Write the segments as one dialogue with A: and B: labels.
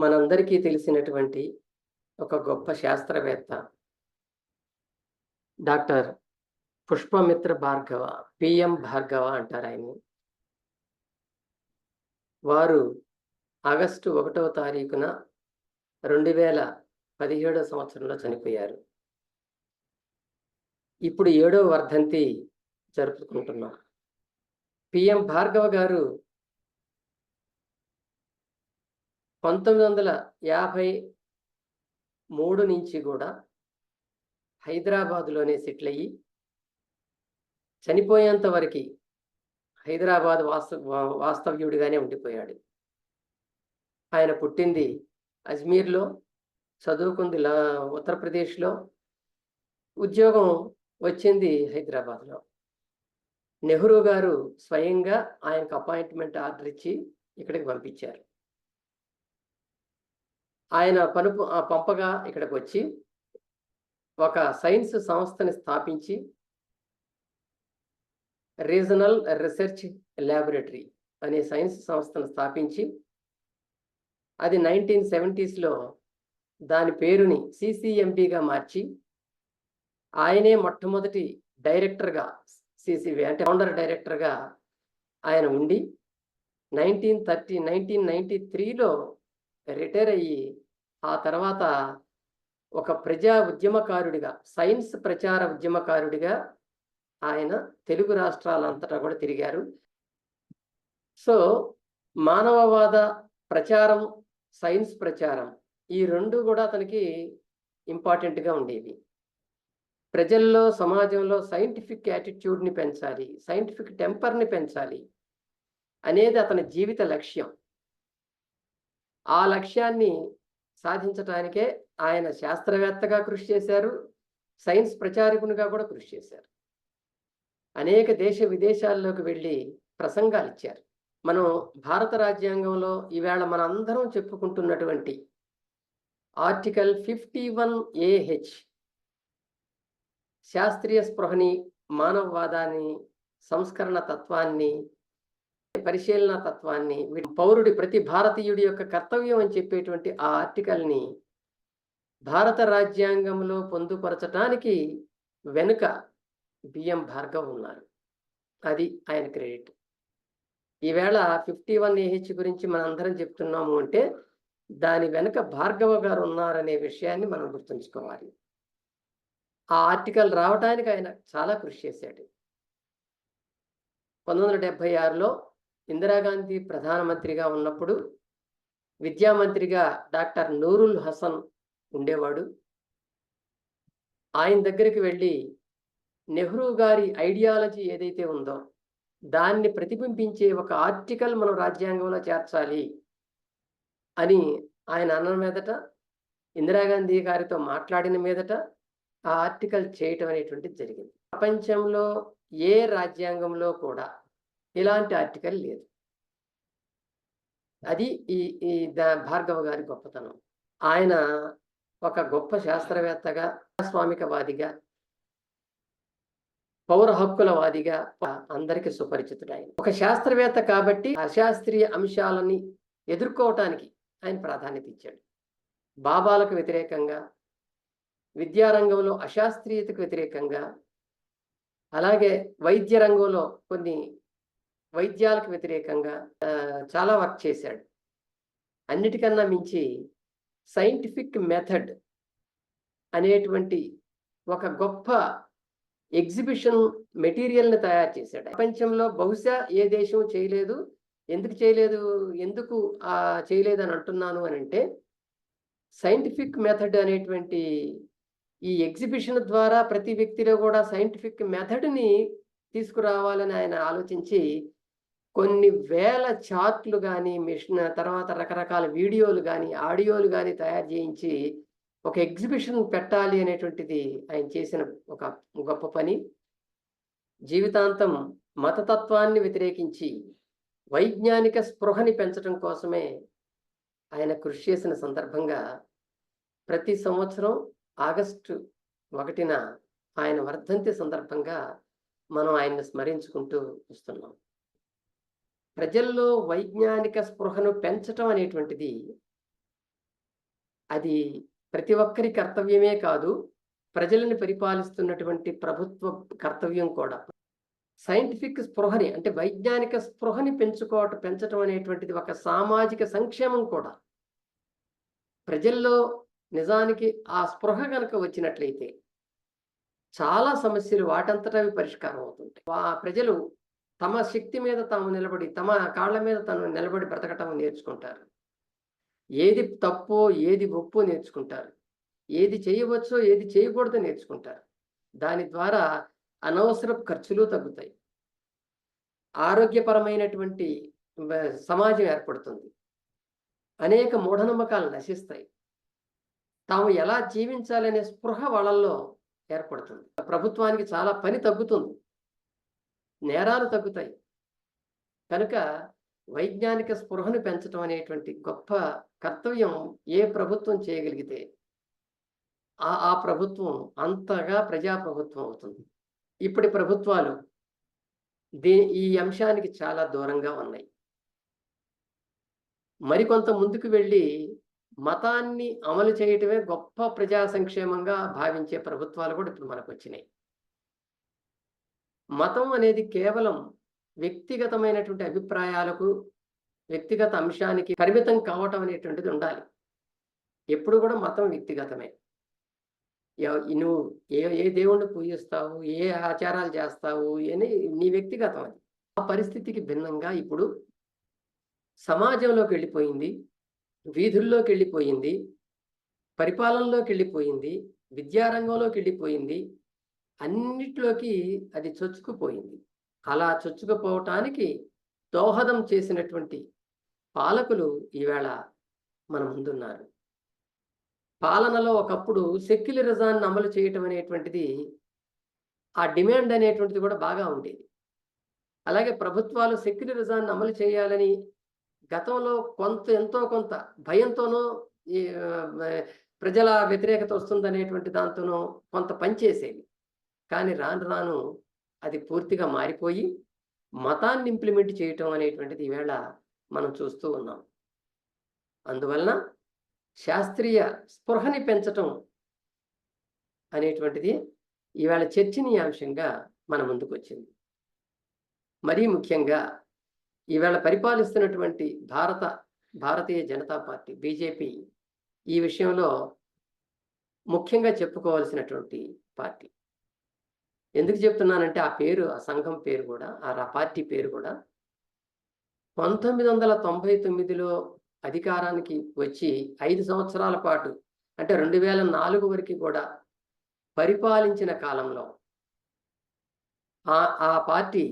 A: మనందరికీ తెలిసినటువంటి ఒక గొప్ప శాస్త్రవేత్త డాక్టర్ పుష్పమిత్ర భార్గవ, పిఎం భార్గవ అంటారు ఆయన్ని. వారు ఆగస్టు 1వ తారీఖున 2017 సంవత్సరంలో చనిపోయారు. ఇప్పుడు 7వ వర్ధంతి జరుపుకుంటున్నాం. పిఎం భార్గవ గారు 1953 నుంచి కూడా హైదరాబాదులోనే సెటిల్ అయ్యి చనిపోయేంత వరకు హైదరాబాద్ వాస్తవ్యుడిగానే ఉండిపోయాడు. ఆయన పుట్టింది అజ్మీర్లో, చదువుకుంది ఉత్తరప్రదేశ్లో, ఉద్యోగం వచ్చింది హైదరాబాద్లో. నెహ్రూ గారు స్వయంగా ఆయనకు అపాయింట్మెంట్ ఆర్డర్ ఇచ్చి ఇక్కడికి పంపించారు. ఆయన పంపగా ఇక్కడికి వచ్చి ఒక సైన్స్ సంస్థని స్థాపించి రీజనల్ రీసెర్చ్ ల్యాబొరేటరీ అనే సైన్స్ సంస్థను స్థాపించి అది 1970sలో దాని పేరుని సిసిఎంబిగా మార్చి ఆయనే మొట్టమొదటి డైరెక్టర్గా సిసిబి అంటే ఫౌండర్ డైరెక్టర్గా ఆయన ఉండి 1993లో రిటైర్ అయ్యి ఆ తర్వాత ఒక ప్రజా ఉద్యమకారుడిగా, సైన్స్ ప్రచార ఉద్యమకారుడిగా ఆయన తెలుగు రాష్ట్రాలంతటా కూడా తిరిగారు. సో మానవవాద ప్రచారం, సైన్స్ ప్రచారం ఈ రెండు కూడా అతనికి ఇంపార్టెంట్గా ఉండేవి. ప్రజల్లో, సమాజంలో సైంటిఫిక్ యాటిట్యూడ్ని పెంచాలి, సైంటిఫిక్ టెంపర్ని పెంచాలి అనేది అతని జీవిత లక్ష్యం. ఆ లక్ష్యాన్ని సాధించటానికే ఆయన శాస్త్రవేత్తగా కృషి చేశారు, సైన్స్ ప్రచారకునిగా కూడా కృషి చేశారు. అనేక దేశ విదేశాల్లోకి వెళ్ళి ప్రసంగాలు ఇచ్చారు. మనం భారత రాజ్యాంగంలో ఈవేళ మనందరం చెప్పుకుంటున్నటువంటి ఆర్టికల్ 51AH శాస్త్రీయ స్పృహని, మానవవాదాన్ని, సంస్కరణ తత్వాన్ని, పరిశీలన తత్వాన్ని, పౌరుడి, ప్రతి భారతీయుడి యొక్క కర్తవ్యం అని చెప్పేటువంటి ఆ ఆర్టికల్ని భారత రాజ్యాంగంలో పొందుపరచడానికి వెనుక బిఎం భార్గవ్ ఉన్నారు. అది ఆయన క్రెడిట్. ఈవేళ 51AH గురించి మనందరం చెప్తున్నాము అంటే దాని వెనుక భార్గవ గారు ఉన్నారనే విషయాన్ని మనం గుర్తుంచుకోవాలి. ఆ ఆర్టికల్ రావడానికి ఆయన చాలా కృషి చేశాడు. 1976లో ఇందిరాగాంధీ ప్రధానమంత్రిగా ఉన్నప్పుడు విద్యామంత్రిగా డాక్టర్ నూరుల్ హసన్ ఉండేవాడు. ఆయన దగ్గరికి వెళ్ళి నెహ్రూ గారి ఐడియాలజీ ఏదైతే ఉందో దాన్ని ప్రతిబింబించే ఒక ఆర్టికల్ మనం రాజ్యాంగంలో చేర్చాలి అని ఆయన అన్న మీదట, ఇందిరాగాంధీ గారితో మాట్లాడిన మీదట ఆ ఆర్టికల్ చేయటం అనేటువంటిది జరిగింది. ప్రపంచంలో ఏ రాజ్యాంగంలో కూడా ఇలాంటి ఆర్టికల్ లేదు. అది ఈ భార్గవ గారి గొప్పతనం. ఆయన ఒక గొప్ప శాస్త్రవేత్తగా, ప్రజాస్వామికవాదిగా, పౌర హక్కులవాదిగా అందరికీ సుపరిచితుడు. ఆయన ఒక శాస్త్రవేత్త కాబట్టి అశాస్త్రీయ అంశాలని ఎదుర్కోవటానికి ఆయన ప్రాధాన్యత ఇచ్చాడు. బాబాలకు వ్యతిరేకంగా, విద్యారంగంలో అశాస్త్రీయతకు వ్యతిరేకంగా, అలాగే వైద్య రంగంలో కొన్ని వైద్యాలకు వ్యతిరేకంగా చాలా వర్క్ చేశాడు. అన్నిటికన్నా మించి సైంటిఫిక్ మెథడ్ అనేటువంటి ఒక గొప్ప ఎగ్జిబిషన్ మెటీరియల్ని తయారు చేశాడు. ప్రపంచంలో బహుశా ఏ దేశం చేయలేదు. ఎందుకు చేయలేదు అని అంటున్నాను అని అంటే, సైంటిఫిక్ మెథడ్ అనేటువంటి ఈ ఎగ్జిబిషన్ ద్వారా ప్రతి వ్యక్తిలో కూడా సైంటిఫిక్ మెథడ్ని తీసుకురావాలని ఆయన ఆలోచించి కొన్ని వేల చార్ట్లు కానీ, మిషన్ తర్వాత రకరకాల వీడియోలు కానీ, ఆడియోలు కానీ తయారు చేయించి ఒక ఎగ్జిబిషన్ పెట్టాలి అనేటువంటిది ఆయన చేసిన ఒక గొప్ప పని. జీవితాంతం మతతత్వాన్ని వ్యతిరేకించి వైజ్ఞానిక స్పృహని పెంచడం కోసమే ఆయన కృషి చేసిన సందర్భంగా ప్రతి సంవత్సరం ఆగస్టు 1న ఆయన వర్ధంతి సందర్భంగా మనం ఆయన్ని స్మరించుకుంటూ వస్తున్నాం. ప్రజల్లో వైజ్ఞానిక స్పృహను పెంచటం అనేటువంటిది అది ప్రతి ఒక్కరి కర్తవ్యమే కాదు, ప్రజలను పరిపాలిస్తున్నటువంటి ప్రభుత్వ కర్తవ్యం కూడా. సైంటిఫిక్ స్పృహని, అంటే వైజ్ఞానిక స్పృహని పెంచటం అనేటువంటిది ఒక సామాజిక సంక్షేమం కూడా. ప్రజల్లో నిజానికి ఆ స్పృహ గనక వచ్చినట్లయితే చాలా సమస్యలు వాటంతట అవి పరిష్కారం అవుతుంటాయి. ప్రజలు తమ శక్తి మీద తాము నిలబడి, తమ కాళ్ళ మీద తను నిలబడి బ్రతకటం నేర్చుకుంటారు. ఏది తప్పో, ఏది ఒప్పో నేర్చుకుంటారు. ఏది చేయవచ్చో, ఏది చేయకూడదో నేర్చుకుంటారు. దాని ద్వారా అనవసరపు ఖర్చులు తగ్గుతాయి. ఆరోగ్యపరమైనటువంటి సమాజం ఏర్పడుతుంది. అనేక మూఢనమ్మకాలు నశిస్తాయి. తాము ఎలా జీవించాలనే స్పృహ వాళ్ళల్లో ఏర్పడుతుంది. ప్రభుత్వానికి చాలా పని తగ్గుతుంది. నేరాలు తగ్గుతాయి. కనుక వైజ్ఞానిక స్పృహను పెంచడం అనేటువంటి గొప్ప కర్తవ్యం ఏ ప్రభుత్వం చేయగలిగితే ఆ ప్రభుత్వం అంతగా ప్రజాప్రభుత్వం అవుతుంది. ఇప్పటి ప్రభుత్వాలు ఈ అంశానికి చాలా దూరంగా ఉన్నాయి. మరికొంత ముందుకు వెళ్ళి మతాన్ని అమలు చేయటమే గొప్ప ప్రజా సంక్షేమంగా భావించే ప్రభుత్వాలు కూడా ఇప్పుడు మనకు వచ్చినాయి. మతం అనేది కేవలం వ్యక్తిగతమైనటువంటి అభిప్రాయాలకు, వ్యక్తిగత అంశానికి పరిమితం కావటం అనేటువంటిది ఉండాలి. ఎప్పుడు కూడా మతం వ్యక్తిగతమే. నువ్వు ఏ దేవుణ్ణి పూజిస్తావు, ఏ ఆచారాలు చేస్తావు అని నీ వ్యక్తిగతం అది. ఆ పరిస్థితికి భిన్నంగా ఇప్పుడు సమాజంలోకి వెళ్ళిపోయింది, వీధుల్లోకి వెళ్ళిపోయింది, పరిపాలనలోకి వెళ్ళిపోయింది, విద్యారంగంలోకి వెళ్ళిపోయింది, అన్నిట్లోకి అది చొచ్చుకుపోయింది. అలా చొచ్చుకుపోవటానికి దోహదం చేసినటువంటి పాలకులు ఈవేళ మన ముందున్నారు. పాలనలో ఒకప్పుడు సెక్యులరిజాన్ని అమలు చేయటం అనేటువంటిది, ఆ డిమాండ్ అనేటువంటిది కూడా బాగా ఉండేది. అలాగే ప్రభుత్వాలు సెక్యులరిజాన్ని అమలు చేయాలని గతంలో ఎంతో కొంత భయంతోనో, ఈ ప్రజల వ్యతిరేకత వస్తుందనేటువంటి దాంతోనో కొంత పనిచేసేవి. కానీ రాను రాను అది పూర్తిగా మారిపోయి మతాన్ని ఇంప్లిమెంట్ చేయటం అనేటువంటిది ఈవేళ మనం చూస్తూ ఉన్నాం. అందువలన శాస్త్రీయ స్పృహని పెంచటం అనేటువంటిది ఈవేళ చర్చనీయాంశంగా మన ముందుకు వచ్చింది. మరీ ముఖ్యంగా ఈవేళ పరిపాలిస్తున్నటువంటి భారతీయ జనతా పార్టీ బీజేపీ ఈ విషయంలో ముఖ్యంగా చెప్పుకోవాల్సినటువంటి పార్టీ. ఎందుకు చెప్తున్నానంటే ఆ సంఘం పేరు కూడా, ఆ పార్టీ పేరు కూడా 1999లో అధికారానికి వచ్చి 5 సంవత్సరాల పాటు, అంటే 2004 వరకు కూడా పరిపాలించిన కాలంలో ఆ పార్టీ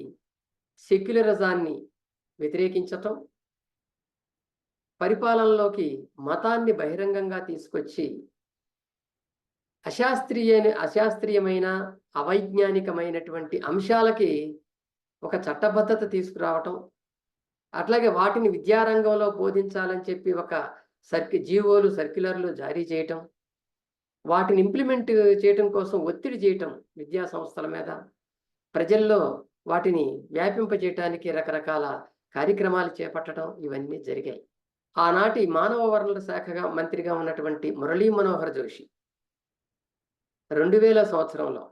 A: సెక్యులరిజాన్ని వ్యతిరేకించటం, పరిపాలనలోకి మతాన్ని బహిరంగంగా తీసుకొచ్చి అశాస్త్రీయమైన అవైజ్ఞానికమైనటువంటి అంశాలకి ఒక చట్టబద్ధత తీసుకురావటం, అట్లాగే వాటిని విద్యారంగంలో బోధించాలని చెప్పి ఒక జీవోలు, సర్క్యులర్లు జారీ చేయటం, వాటిని ఇంప్లిమెంట్ చేయటం కోసం ఒత్తిడి చేయటం విద్యా సంస్థల మీద, ప్రజల్లో వాటిని వ్యాపింపజేయటానికి రకరకాల కార్యక్రమాలు చేపట్టడం, ఇవన్నీ జరిగాయి. ఆనాటి మానవ వనరుల శాఖగా మంత్రిగా ఉన్నటువంటి మురళీ మనోహర్ జోషి 2000 సంవత్సరంలో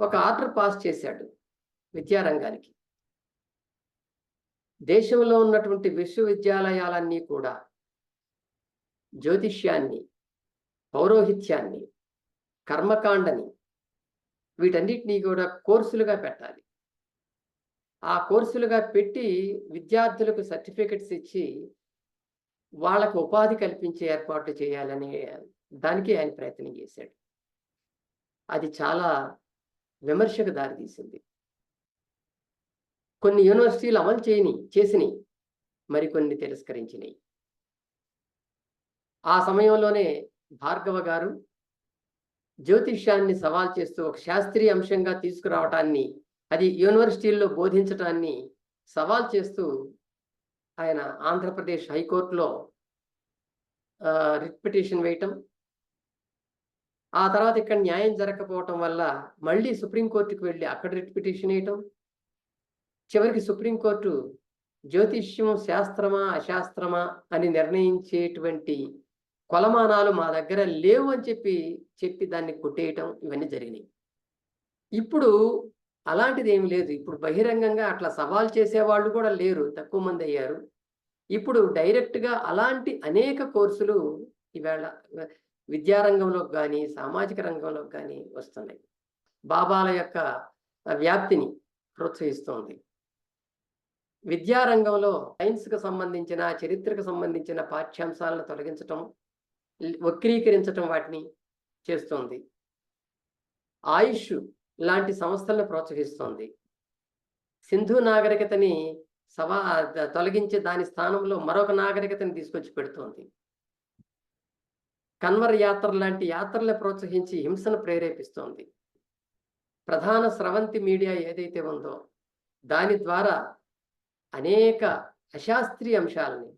A: ఒక ఆర్డర్ పాస్ చేశాడు విద్యారంగానికి. దేశంలో ఉన్నటువంటి విశ్వవిద్యాలయాలన్నీ కూడా జ్యోతిష్యాన్ని, పౌరోహిత్యాన్ని, కర్మకాండని, వీటన్నిటినీ కూడా కోర్సులుగా పెట్టాలి. ఆ కోర్సులుగా పెట్టి విద్యార్థులకు సర్టిఫికెట్స్ ఇచ్చి వాళ్ళకు ఉపాధి కల్పించే ఏర్పాట్లు చేయాలని దానికి ఆయన ప్రయత్నం చేశాడు. అది చాలా విమర్శకు దారితీసింది. కొన్ని యూనివర్సిటీలు అమలు చేసినాయి, మరికొన్ని తిరస్కరించినాయి. ఆ సమయంలోనే భార్గవ గారు జ్యోతిష్యాన్ని సవాల్ చేస్తూ ఒక శాస్త్రీయ అంశంగా తీసుకురావటాన్ని, అది యూనివర్సిటీల్లో బోధించటాన్ని సవాల్ చేస్తూ ఆయన ఆంధ్రప్రదేశ్ హైకోర్టులో రిట్ పిటిషన్ వేయటం, ఆ తర్వాత ఇక్కడ న్యాయం జరగకపోవటం వల్ల మళ్ళీ సుప్రీంకోర్టుకు వెళ్ళి అక్కడ రిట్ పిటిషన్ వేయటం, చివరికి సుప్రీంకోర్టు జ్యోతిష్యం శాస్త్రమా అశాస్త్రమా అని నిర్ణయించేటువంటి కొలమానాలు మా దగ్గర లేవు అని చెప్పి దాన్ని కొట్టేయటం ఇవన్నీ జరిగినాయి. ఇప్పుడు అలాంటిది ఏమి లేదు. ఇప్పుడు బహిరంగంగా అట్లా సవాల్ చేసేవాళ్ళు కూడా లేరు. తక్కువ మంది అయ్యారు. ఇప్పుడు డైరెక్ట్‌గా అలాంటి అనేక కోర్సులు ఈవేళ విద్యారంగంలోకి గాని, సామాజిక రంగంలోకి గాని వస్తున్నాయి. బాబాల యొక్క వ్యాప్తిని ప్రోత్సహిస్తోంది. విద్యారంగంలో సైన్స్‌కి సంబంధించిన, చరిత్రకు సంబంధించిన పాఠ్యాంశాలను తొలగించటం, వక్రీకరించటం వాటిని చేస్తోంది. ఆయుష్ లాంటి సంస్థలను ప్రోత్సహిస్తోంది. సింధు నాగరికతని తొలగించి దాని స్థానంలో మరొక నాగరికతని తీసుకొచ్చి పెడుతోంది. కన్వర్ యాత్ర లాంటి యాత్రలను ప్రోత్సహించి హింసను ప్రేరేపిస్తోంది. ప్రధాన స్రవంతి మీడియా ఏదైతే ఉందో దాని ద్వారా అనేక అశాస్త్రీయ అంశాలని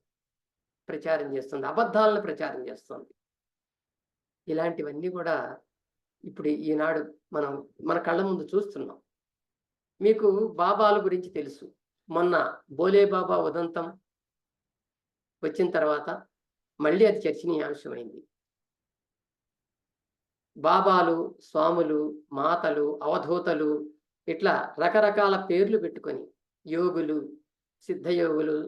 A: ప్రచారం చేస్తుంది. అబద్ధాలను ప్రచారం చేస్తుంది. ఇలాంటివన్నీ కూడా ఇప్పుడు ఈనాడు మన కళ్ళ ముందు చూస్తున్నాం. మీకు బాబాల గురించి తెలుసు. మొన్న బోలే బాబా ఉదంతం వచ్చిన తర్వాత మళ్ళీ అది చర్చనీయాంశమైంది. బాబాలు, స్వాములు, మాతలు, అవధూతలు ఇట్లా రకరకాల పేర్లు పెట్టుకొని యోగులు, సిద్ధయోగులు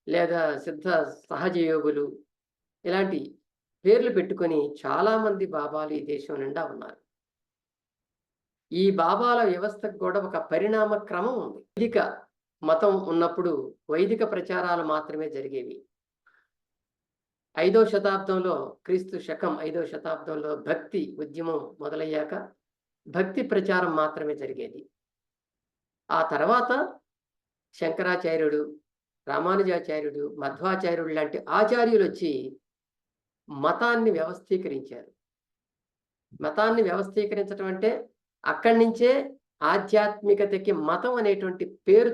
A: లేదా సిద్ధ సహజ యోగులు ఇలాంటి పేర్లు పెట్టుకొని చాలామంది బాబాలు ఈ దేశం నిండా ఉన్నారు. ఈ బాబాల వ్యవస్థకు కూడా ఒక పరిణామ క్రమం ఉంది. వైదిక మతం ఉన్నప్పుడు వైదిక ప్రచారాలు మాత్రమే జరిగేవి. 5వ శతాబ్దంలో క్రీస్తు శకం 5వ శతాబ్దంలో భక్తి ఉద్యమం మొదలయ్యాక భక్తి ప్రచారం మాత్రమే జరిగేది. ఆ తర్వాత శంకరాచార్యుడు, రామానుజాచార్యుడు, మధ్వాచార్యుడు లాంటి ఆచార్యులు వచ్చి మతాన్ని వ్యవస్థీకరించారు. మతాన్ని వ్యవస్థీకరించడం అంటే అక్కడి నుంచే ఆధ్యాత్మికతకి మతం అనేటువంటి పేరు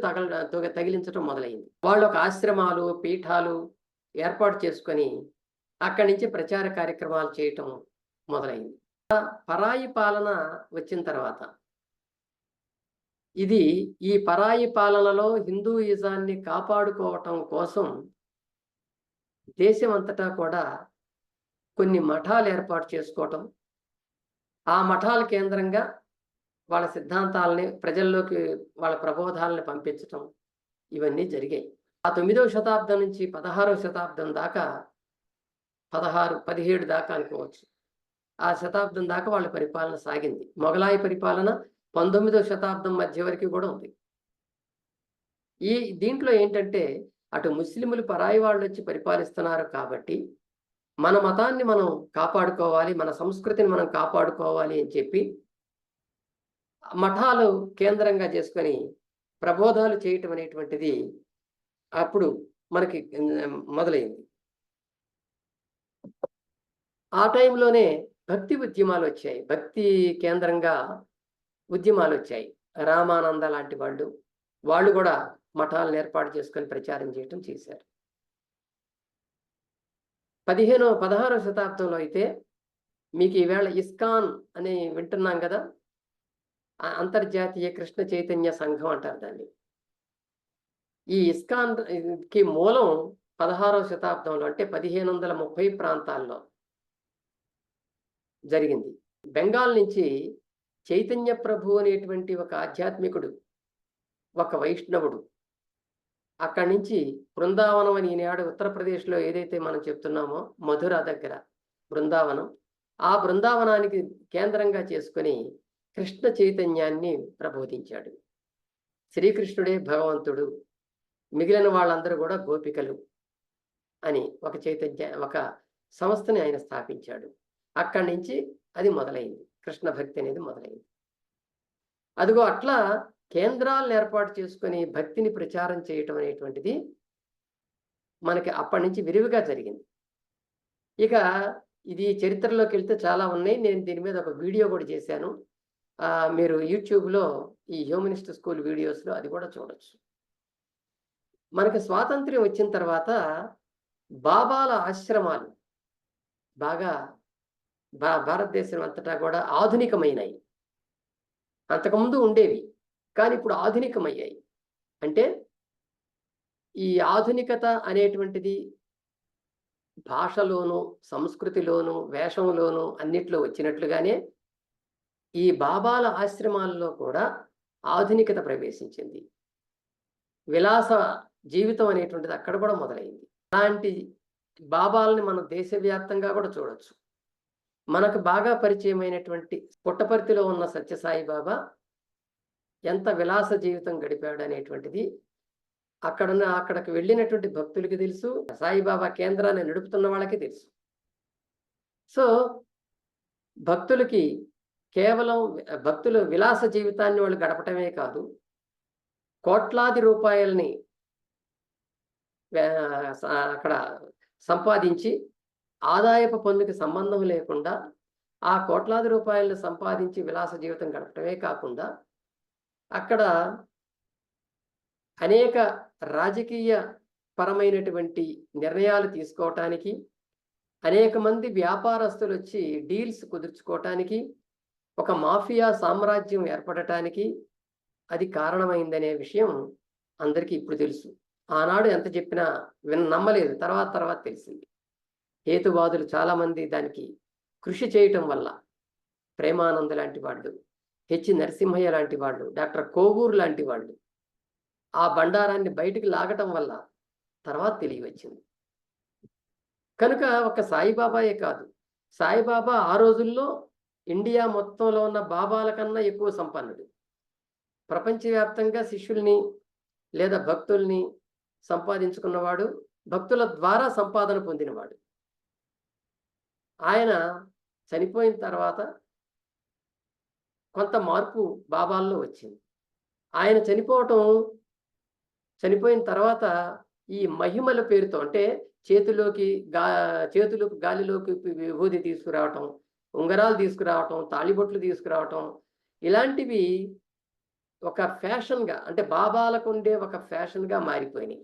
A: తగిలించడం మొదలైంది. వాళ్ళు ఒక ఆశ్రమాలు, పీఠాలు ఏర్పాటు చేసుకొని అక్కడి నుంచి ప్రచార కార్యక్రమాలు చేయటం మొదలైంది. పరాయి పాలన వచ్చిన తర్వాత ఈ పరాయి పాలనలో హిందూయిజాన్ని కాపాడుకోవటం కోసం దేశమంతటా కూడా కొన్ని మఠాలు ఏర్పాటు చేసుకోవటం, ఆ మఠాల కేంద్రంగా వాళ్ళ సిద్ధాంతాలని ప్రజల్లోకి వాళ్ళ ప్రబోధాలను పంపించటం ఇవన్నీ జరిగాయి. ఆ 9వ శతాబ్దం నుంచి 16వ శతాబ్దం దాకా 17 దాకా అనుకోవచ్చు. ఆ శతాబ్దం దాకా వాళ్ళ పరిపాలన సాగింది. మొఘలాయి పరిపాలన 19వ శతాబ్దం మధ్య వరకు కూడా ఉంది. దీంట్లో ఏంటంటే అటు ముస్లింలు పరాయి వాళ్ళు వచ్చి పరిపాలిస్తున్నారు కాబట్టి మన మతాన్ని మనం కాపాడుకోవాలి, మన సంస్కృతిని మనం కాపాడుకోవాలి అని చెప్పి మఠాలు కేంద్రంగా చేసుకొని ప్రబోధాలు చేయటం అనేటువంటిది అప్పుడు మనకి మొదలైంది. ఆ టైంలోనే భక్తి ఉద్యమాలు వచ్చాయి. భక్తి కేంద్రంగా ఉద్యమాలు వచ్చాయి. రామానంద లాంటి వాళ్ళు కూడా మఠాలను ఏర్పాటు చేసుకొని ప్రచారం చేయటం చేశారు. 16వ శతాబ్దంలో అయితే మీకు ఈవేళ ఇస్కాన్ అని వింటున్నాం కదా, అంతర్జాతీయ కృష్ణ చైతన్య సంఘం అంటారు దాన్ని. ఈ ఇస్కాన్ కి మూలం 16వ శతాబ్దంలో అంటే 1530 ప్రాంతాల్లో జరిగింది. బెంగాల్ నుంచి చైతన్య ప్రభు అనేటువంటి ఒక ఆధ్యాత్మికుడు, ఒక వైష్ణవుడు అక్కడి నుంచి బృందావనం అని ఈనాడు ఉత్తరప్రదేశ్లో ఏదైతే మనం చెప్తున్నామో మధుర దగ్గర బృందావనం, ఆ బృందావనానికి కేంద్రంగా చేసుకొని కృష్ణ చైతన్యాన్ని ప్రబోధించాడు. శ్రీకృష్ణుడే భగవంతుడు, మిగిలిన వాళ్ళందరూ కూడా గోపికలు అని ఒక సంస్థని ఆయన స్థాపించాడు. అక్కడి నుంచి అది మొదలైంది. కృష్ణ భక్తి అనేది మొదలైంది. అదిగో అట్లా కేంద్రాలను ఏర్పాటు చేసుకొని భక్తిని ప్రచారం చేయటం అనేటువంటిది మనకి అప్పటి నుంచి విరివిగా జరిగింది. ఇక ఇది చరిత్రలోకి వెళ్తే చాలా ఉన్నాయి. నేను దీని మీద ఒక వీడియో కూడా చేశాను. మీరు యూట్యూబ్లో ఈ హ్యూమనిస్ట్ స్కూల్ వీడియోస్లో అది కూడా చూడొచ్చు. మనకి స్వాతంత్ర్యం వచ్చిన తర్వాత బాబాల ఆశ్రమాలు బాగా భారతదేశం అంతటా కూడా ఆధునికమైనాయి. అంతకుముందు ఉండేవి, కానీ ఇప్పుడు ఆధునికమయ్యాయి. అంటే ఈ ఆధునికత అనేటువంటిది భాషలోను, సంస్కృతిలోను, వేషంలోను అన్నిట్లో వచ్చినట్లుగానే ఈ బాబాల ఆశ్రమాల్లో కూడా ఆధునికత ప్రవేశించింది. విలాస జీవితం అనేటువంటిది అక్కడ కూడా మొదలైంది. అలాంటి బాబాలని మనం దేశవ్యాప్తంగా కూడా చూడొచ్చు. మనకు బాగా పరిచయమైనటువంటి పుట్టపర్తిలో ఉన్న సత్యసాయి బాబా ఎంత విలాస జీవితం గడిపాడనేటువంటిది అక్కడికి వెళ్ళినటువంటి భక్తులకి తెలుసు. సాయిబాబా కేంద్రాన్ని నడుపుతున్న వాళ్ళకి తెలుసు. సో, భక్తులకి కేవలం భక్తులు విలాస జీవితాన్ని వాళ్ళు గడపటమే కాదు, కోట్లాది రూపాయలని అక్కడ సంపాదించి ఆదాయపు పన్నుకి సంబంధం లేకుండా ఆ కోట్లాది రూపాయలను సంపాదించి విలాస జీవితం గడపటమే కాకుండా అక్కడ అనేక రాజకీయ పరమైనటువంటి నిర్ణయాలు తీసుకోవటానికి, అనేక మంది వ్యాపారస్తులు వచ్చి డీల్స్ కుదుర్చుకోవటానికి, ఒక మాఫియా సామ్రాజ్యం ఏర్పడటానికి అది కారణమైందనే విషయం అందరికీ ఇప్పుడు తెలుసు. ఆనాడు ఎంత చెప్పినా నమ్మలేదు. తర్వాత తెలిసింది. హేతువాదులు చాలామంది దానికి కృషి చేయటం వల్ల, ప్రేమానంద్ లాంటి వాళ్ళు, హెచ్ నరసింహయ్య లాంటి వాళ్ళు, డాక్టర్ కోవూరు లాంటి వాళ్ళు ఆ బండారాన్ని బయటికి లాగటం వల్ల తర్వాత తెలియవచ్చింది. కనుక ఒక సాయిబాబాయే కాదు, సాయిబాబా ఆ రోజుల్లో ఇండియా మొత్తంలో ఉన్న బాబాల కన్నా ఎక్కువ సంపన్నుడు. ప్రపంచవ్యాప్తంగా శిష్యుల్ని లేదా భక్తుల్ని సంపాదించుకున్నవాడు, భక్తుల ద్వారా సంపాదన పొందినవాడు. ఆయన చనిపోయిన తర్వాత కొంత మార్పు బాబాల్లో వచ్చింది. ఆయన చనిపోయిన తర్వాత ఈ మహిమల పేరుతో, అంటే చేతులోకి గాలిలోకి విభూది తీసుకురావటం, ఉంగరాలు తీసుకురావటం, తాళిబొట్లు తీసుకురావటం, ఇలాంటివి ఒక ఫ్యాషన్గా, అంటే బాబాలకు ఉండే ఒక ఫ్యాషన్గా మారిపోయినాయి.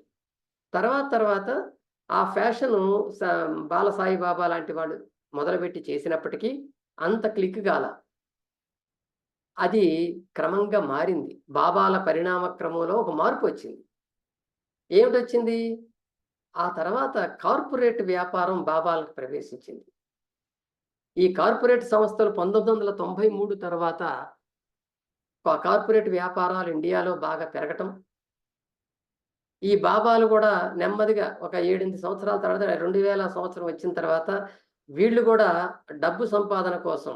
A: తర్వాత ఆ ఫ్యాషను బాలసాయి బాబా లాంటి వాళ్ళు మొదలుపెట్టి చేసినప్పటికీ అంత క్లిక్ కాల. అది క్రమంగా మారింది. బాబాల పరిణామ క్రమంలో ఒక మార్పు వచ్చింది. ఏమిటొచ్చింది? ఆ తర్వాత కార్పొరేట్ వ్యాపారం బాబాలకు ప్రవేశించింది. ఈ కార్పొరేట్ సంస్థలు 1993 తర్వాత కార్పొరేట్ వ్యాపారాలు ఇండియాలో బాగా పెరగటం, ఈ బాబాలు కూడా నెమ్మదిగా ఒక 7-8 సంవత్సరాల తర్వాత 2000 సంవత్సరం వచ్చిన తర్వాత వీళ్ళు కూడా డబ్బు సంపాదన కోసం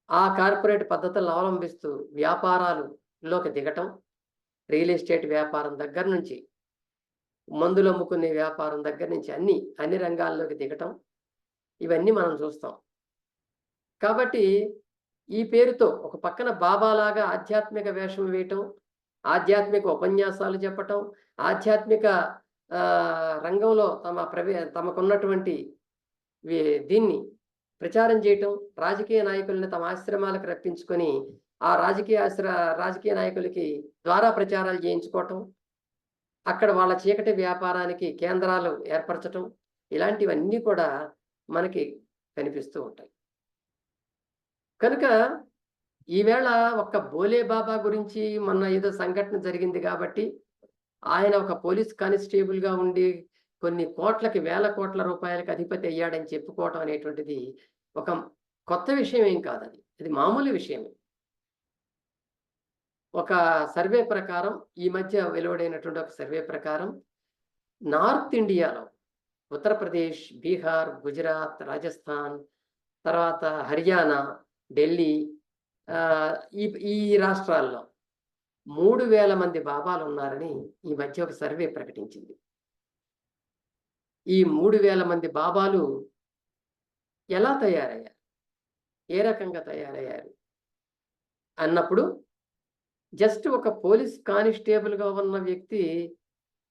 A: ఆ కార్పొరేట్ పద్ధతులను అవలంబిస్తూ వ్యాపారాలలోకి దిగటం, రియల్ ఎస్టేట్ వ్యాపారం దగ్గర నుంచి, మందులు అమ్ముకునే వ్యాపారం దగ్గర నుంచి అన్ని రంగాల్లోకి దిగటం, ఇవన్నీ మనం చూస్తాం. కాబట్టి ఈ పేరుతో ఒక పక్కన బాబాలాగా ఆధ్యాత్మిక వేషం వేయటం, ఆధ్యాత్మిక ఉపన్యాసాలు చెప్పటం, ఆధ్యాత్మిక రంగంలో తమకున్నటువంటి దీన్ని ప్రచారం చేయటం, రాజకీయ నాయకుల్ని తమ ఆశ్రమాలకు రప్పించుకొని ఆ రాజకీయ నాయకులకి ద్వారా ప్రచారాలు చేయించుకోవటం, అక్కడ వాళ్ళ చీకటి వ్యాపారానికి కేంద్రాలు ఏర్పరచటం, ఇలాంటివన్నీ కూడా మనకి కనిపిస్తూ ఉంటాయి. కనుక ఈవేళ ఒక్క బోలే బాబా గురించి మొన్న ఏదో సంఘటన జరిగింది కాబట్టి ఆయన ఒక పోలీస్ కానిస్టేబుల్గా ఉండి కొన్ని వేల కోట్ల రూపాయలకు అధిపతి అయ్యాడని చెప్పుకోవటం అనేటువంటిది ఒక కొత్త విషయం ఏం కాదని, ఇది మామూలు విషయమే. ఒక సర్వే ప్రకారం, ఈ మధ్య వెలువడైనటువంటి ఒక సర్వే ప్రకారం, నార్త్ ఇండియాలో ఉత్తరప్రదేశ్, బీహార్, గుజరాత్, రాజస్థాన్, తర్వాత హర్యానా, ఢిల్లీ, ఈ రాష్ట్రాల్లో 3000 మంది బాబాలు ఉన్నారని ఈ మధ్య ఒక సర్వే ప్రకటించింది. ఈ 3000 మంది బాబాలు ఎలా తయారయ్యారు, ఏ రకంగా తయారయ్యారు అన్నప్పుడు, జస్ట్ ఒక పోలీస్ కానిస్టేబుల్గా ఉన్న వ్యక్తి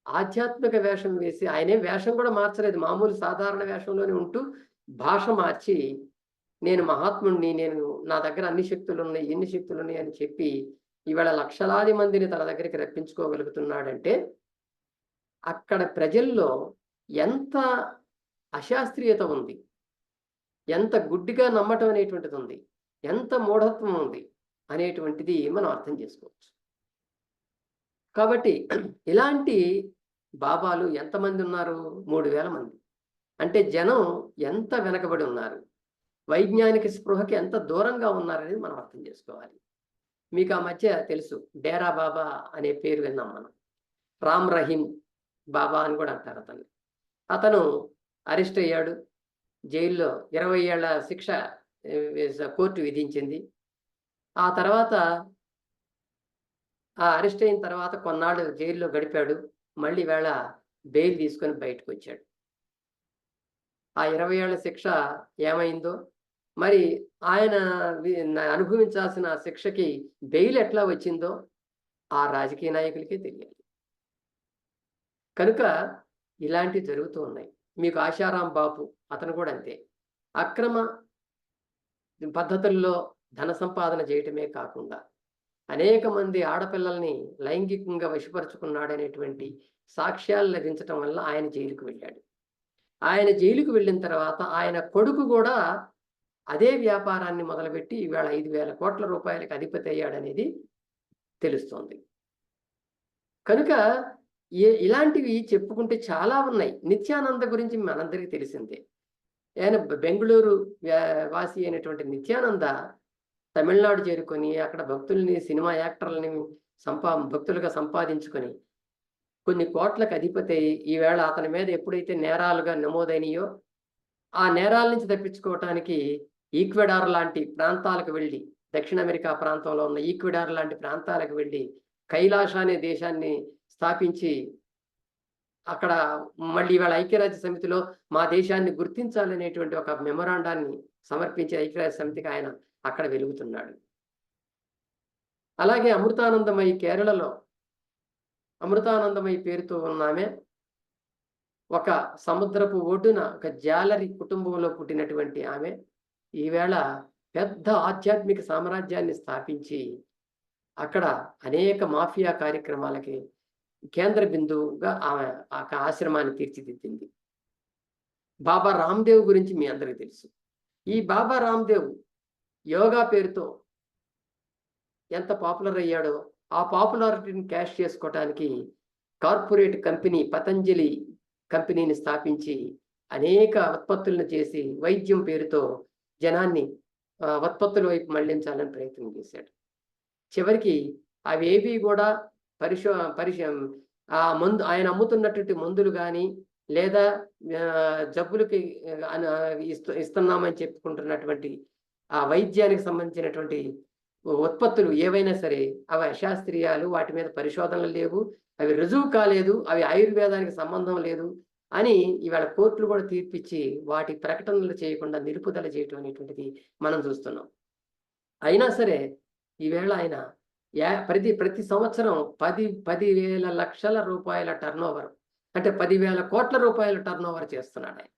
A: ఆధ్యాత్మిక వేషం వేసి, ఆయనే వేషం కూడా మార్చలేదు, మామూలు సాధారణ వేషంలోనే ఉంటూ భాష మార్చి నేను మహాత్ముడిని, నా దగ్గర అన్ని శక్తులు ఉన్నాయి, ఎన్ని శక్తులు ఉన్నాయి అని చెప్పి ఇవాళ లక్షలాది మందిని తన దగ్గరికి రప్పించుకోగలుగుతున్నాడంటే అక్కడ ప్రజల్లో ఎంత అశాస్త్రీయత ఉంది, ఎంత గుడ్డిగా నమ్మటం అనేటువంటిది ఉంది, ఎంత మూఢత్వం ఉంది అనేటువంటిది మనం అర్థం చేసుకోవచ్చు. కాబట్టి ఇలాంటి బాబాలు ఎంతమంది ఉన్నారు? 3000 మంది. అంటే జనం ఎంత వెనకబడి ఉన్నారు, వైజ్ఞానిక స్పృహకి ఎంత దూరంగా ఉన్నారనేది మనం అర్థం చేసుకోవాలి. మీకు ఆ మధ్య తెలుసు, డేరా బాబా అనే పేరు విన్నాం మనం. రామ్ రహీం బాబా అని కూడా అంటారు అతన్ని. అతను అరెస్ట్ అయ్యాడు. జైల్లో 20 ఏళ్ల శిక్ష కోర్టు విధించింది. ఆ తర్వాత అరెస్ట్ అయిన తర్వాత కొన్నాళ్ళు జైల్లో గడిపాడు. మళ్ళీ ఈవేళ బెయిల్ తీసుకొని బయటకొచ్చాడు. ఆ 20 ఏళ్ల శిక్ష ఏమైందో, మరి ఆయన అనుభవించాల్సిన శిక్షకి బెయిల్ ఎట్లా వచ్చిందో ఆ రాజకీయ నాయకులకే తెలియాలి. కనుక ఇలాంటివి జరుగుతూ ఉన్నాయి. మీకు ఆశారాం బాపు అతను కూడా అంతే. అక్రమ పద్ధతుల్లో ధన సంపాదన చేయటమే కాకుండా అనేక మంది ఆడపిల్లల్ని లైంగికంగా వశపరుచుకున్నాడనేటువంటి సాక్ష్యాలు లభించటం వల్ల ఆయన జైలుకు వెళ్ళాడు. ఆయన జైలుకు వెళ్ళిన తర్వాత ఆయన కొడుకు కూడా అదే వ్యాపారాన్ని మొదలుపెట్టి ఈవేళ 5,000 కోట్ల రూపాయలకు అధిపతి అయ్యాడనేది తెలుస్తోంది. కనుక ఇలాంటివి చెప్పుకుంటే చాలా ఉన్నాయి. నిత్యానంద గురించి మనందరికీ తెలిసిందే. ఆయన బెంగుళూరు వాసి అయినటువంటి నిత్యానంద తమిళనాడు చేరుకొని అక్కడ భక్తుల్ని, సినిమా యాక్టర్లని భక్తులుగా సంపాదించుకొని కొన్ని కోట్లకు అధిపతి అయ్యి ఈవేళ అతని మీద ఎప్పుడైతే నేరాలుగా నమోదైనయో ఆ నేరాల నుంచి తప్పించుకోవటానికి ఈక్వెడార్ లాంటి ప్రాంతాలకు వెళ్ళి, దక్షిణ అమెరికా ప్రాంతంలో ఉన్న ఈక్వెడార్ లాంటి ప్రాంతాలకు వెళ్ళి కైలాస అనే దేశాన్ని స్థాపించి అక్కడ మళ్ళీ ఇవాళ ఐక్యరాజ్య సమితిలో మా దేశాన్ని గుర్తించాలనేటువంటి ఒక మెమొరాండాన్ని సమర్పించే ఐక్యరాజ్య సమితికి ఆయన అక్కడ వెలుగుతున్నాడు. అలాగే అమృతానందమయి కేరళలో అమృతానందమయి పేరుతో ఉన్నామే ఒక సముద్రపు ఒడ్డున ఒక జాలరి కుటుంబంలో పుట్టినటువంటి ఆమె ఈవేళ పెద్ద ఆధ్యాత్మిక సామ్రాజ్యాన్ని స్థాపించి అక్కడ అనేక మాఫియా కార్యక్రమాలకి కేంద్ర బిందువుగా ఆమె ఆ ఆశ్రమాన్ని తీర్చిదిద్దింది. బాబా రామ్దేవ్ గురించి మీ అందరికీ తెలుసు. ఈ బాబా రామ్దేవ్ యోగా పేరుతో ఎంత పాపులర్ అయ్యాడో ఆ పాపులారిటీని క్యాష్ చేసుకోవటానికి కార్పొరేట్ కంపెనీ పతంజలి కంపెనీని స్థాపించి అనేక ఉత్పత్తులను చేసి వైద్యం పేరుతో జనాన్ని ఉత్పత్తుల వైపు మళ్లించాలని ప్రయత్నం చేశాడు. చివరికి అవేవి కూడా ఆయన అమ్ముతున్నటువంటి మందులు కానీ లేదా జబ్బులకి ఇస్తున్నామని చెప్పుకుంటున్నటువంటి ఆ వైద్యానికి సంబంధించినటువంటి ఉత్పత్తులు ఏవైనా సరే అవి అశాస్త్రీయాలు, వాటి మీద పరిశోధనలు లేవు, అవి రుజువు కాలేదు, అవి ఆయుర్వేదానికి సంబంధం లేదు అని ఇవాళ కోర్టులు కూడా తీర్పిచ్చి వాటి ప్రకటనలు చేయకుండా నిలుపుదల చేయటం అనేటువంటిది మనం చూస్తున్నాం. అయినా సరే ఈవేళ ఆయన ప్రతి సంవత్సరం 10,000 లక్షల రూపాయల టర్నోవర్, అంటే 10,000 కోట్ల రూపాయల టర్నోవర్ చేస్తున్నాడు ఆయన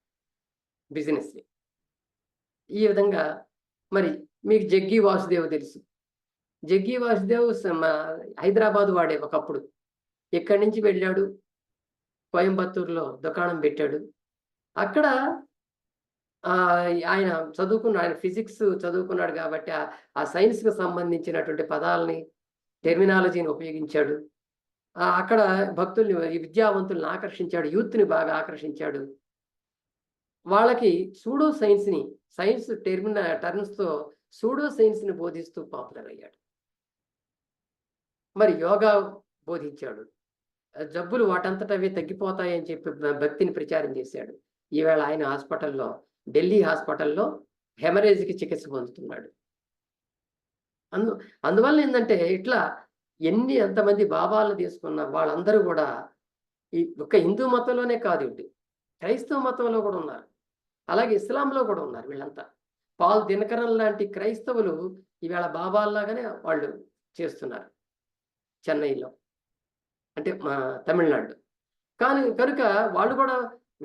A: బిజినెస్. ఈ విధంగా మరి మీకు జగ్గి వాసుదేవ్ తెలుసు. జగ్గి వాసుదేవ్ హైదరాబాద్ వాడే ఒకప్పుడు. ఇక్కడి నుంచి వెళ్ళాడు, కోయంబత్తూరులో దుకాణం పెట్టాడు. అక్కడ ఆయన ఆయన ఫిజిక్స్ చదువుకున్నాడు కాబట్టి ఆ సైన్స్కి సంబంధించినటువంటి పదాలని, టెర్మినాలజీని ఉపయోగించాడు. అక్కడ భక్తుల్ని, విద్యావంతుల్ని ఆకర్షించాడు, యూత్ని బాగా ఆకర్షించాడు. వాళ్ళకి సూడో సైన్స్ని, సైన్స్ టర్మ్స్తో సూడో సైన్స్ని బోధిస్తూ పాపులర్ అయ్యాడు. మరి యోగా బోధించాడు. జబ్బులు వాటంతటవే తగ్గిపోతాయని చెప్పి భక్తిని ప్రచారం చేశాడు. ఈవేళ ఆయన హాస్పిటల్లో, ఢిల్లీ హాస్పిటల్లో హెమరేజ్కి చికిత్స పొందుతున్నాడు. అందువల్ల ఏంటంటే ఇట్లా ఎంతమంది బాబాలను తీసుకున్న వాళ్ళందరూ కూడా ఈ ఒక్క హిందూ మతంలోనే కాదు, క్రైస్తవ మతంలో కూడా ఉన్నారు, అలాగే ఇస్లాంలో కూడా ఉన్నారు. వీళ్ళంతా పాల్ దినకరన్ లాంటి క్రైస్తవులు ఈవేళ బాబాల్లాగానే వాళ్ళు చేస్తున్నారు చెన్నైలో, అంటే తమిళనాడు. కనుక వాళ్ళు కూడా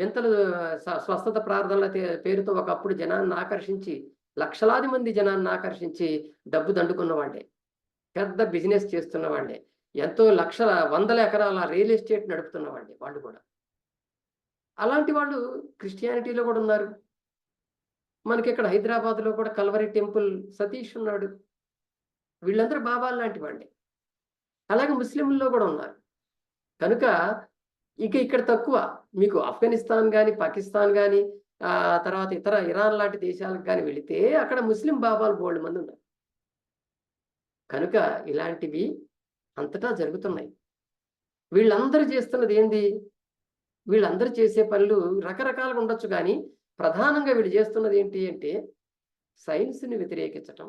A: వింతలు స్వస్థత ప్రార్థనల పేరుతో ఒకప్పుడు జనాన్ని ఆకర్షించి, లక్షలాది మంది జనాన్ని ఆకర్షించి డబ్బు దండుకున్న వాళ్ళే, పెద్ద బిజినెస్ చేస్తున్న వాళ్ళే, ఎంతో వందల ఎకరాల రియల్ ఎస్టేట్ నడుపుతున్న వాళ్ళే వాళ్ళు కూడా. అలాంటి వాళ్ళు క్రిస్టియానిటీలో కూడా ఉన్నారు. మనకి ఇక్కడ హైదరాబాద్లో కూడా కల్వరి టెంపుల్ సతీష్ ఉన్నాడు. వీళ్ళందరూ బాబాలు లాంటి వాళ్ళే. అలాగే ముస్లింల్లో కూడా ఉన్నారు. కనుక ఇక ఇక్కడ తక్కువ. మీకు ఆఫ్ఘనిస్తాన్ గాని, పాకిస్తాన్ గాని, తర్వాత ఇతర ఇరాన్ లాంటి దేశాలకు గాని వెళితే అక్కడ ముస్లిం బాబాలు బోలెడు ఉన్నారు. కనుక ఇలాంటివి అంతటా జరుగుతున్నాయి. వీళ్ళందరూ చేస్తున్నది ఏంది? వీళ్ళందరూ చేసే పనులు రకరకాలుగా ఉండొచ్చు గానీ, ప్రధానంగా వీళ్ళు చేస్తున్నది ఏంటి అంటే, సైన్స్‌ని వ్యతిరేకించటం.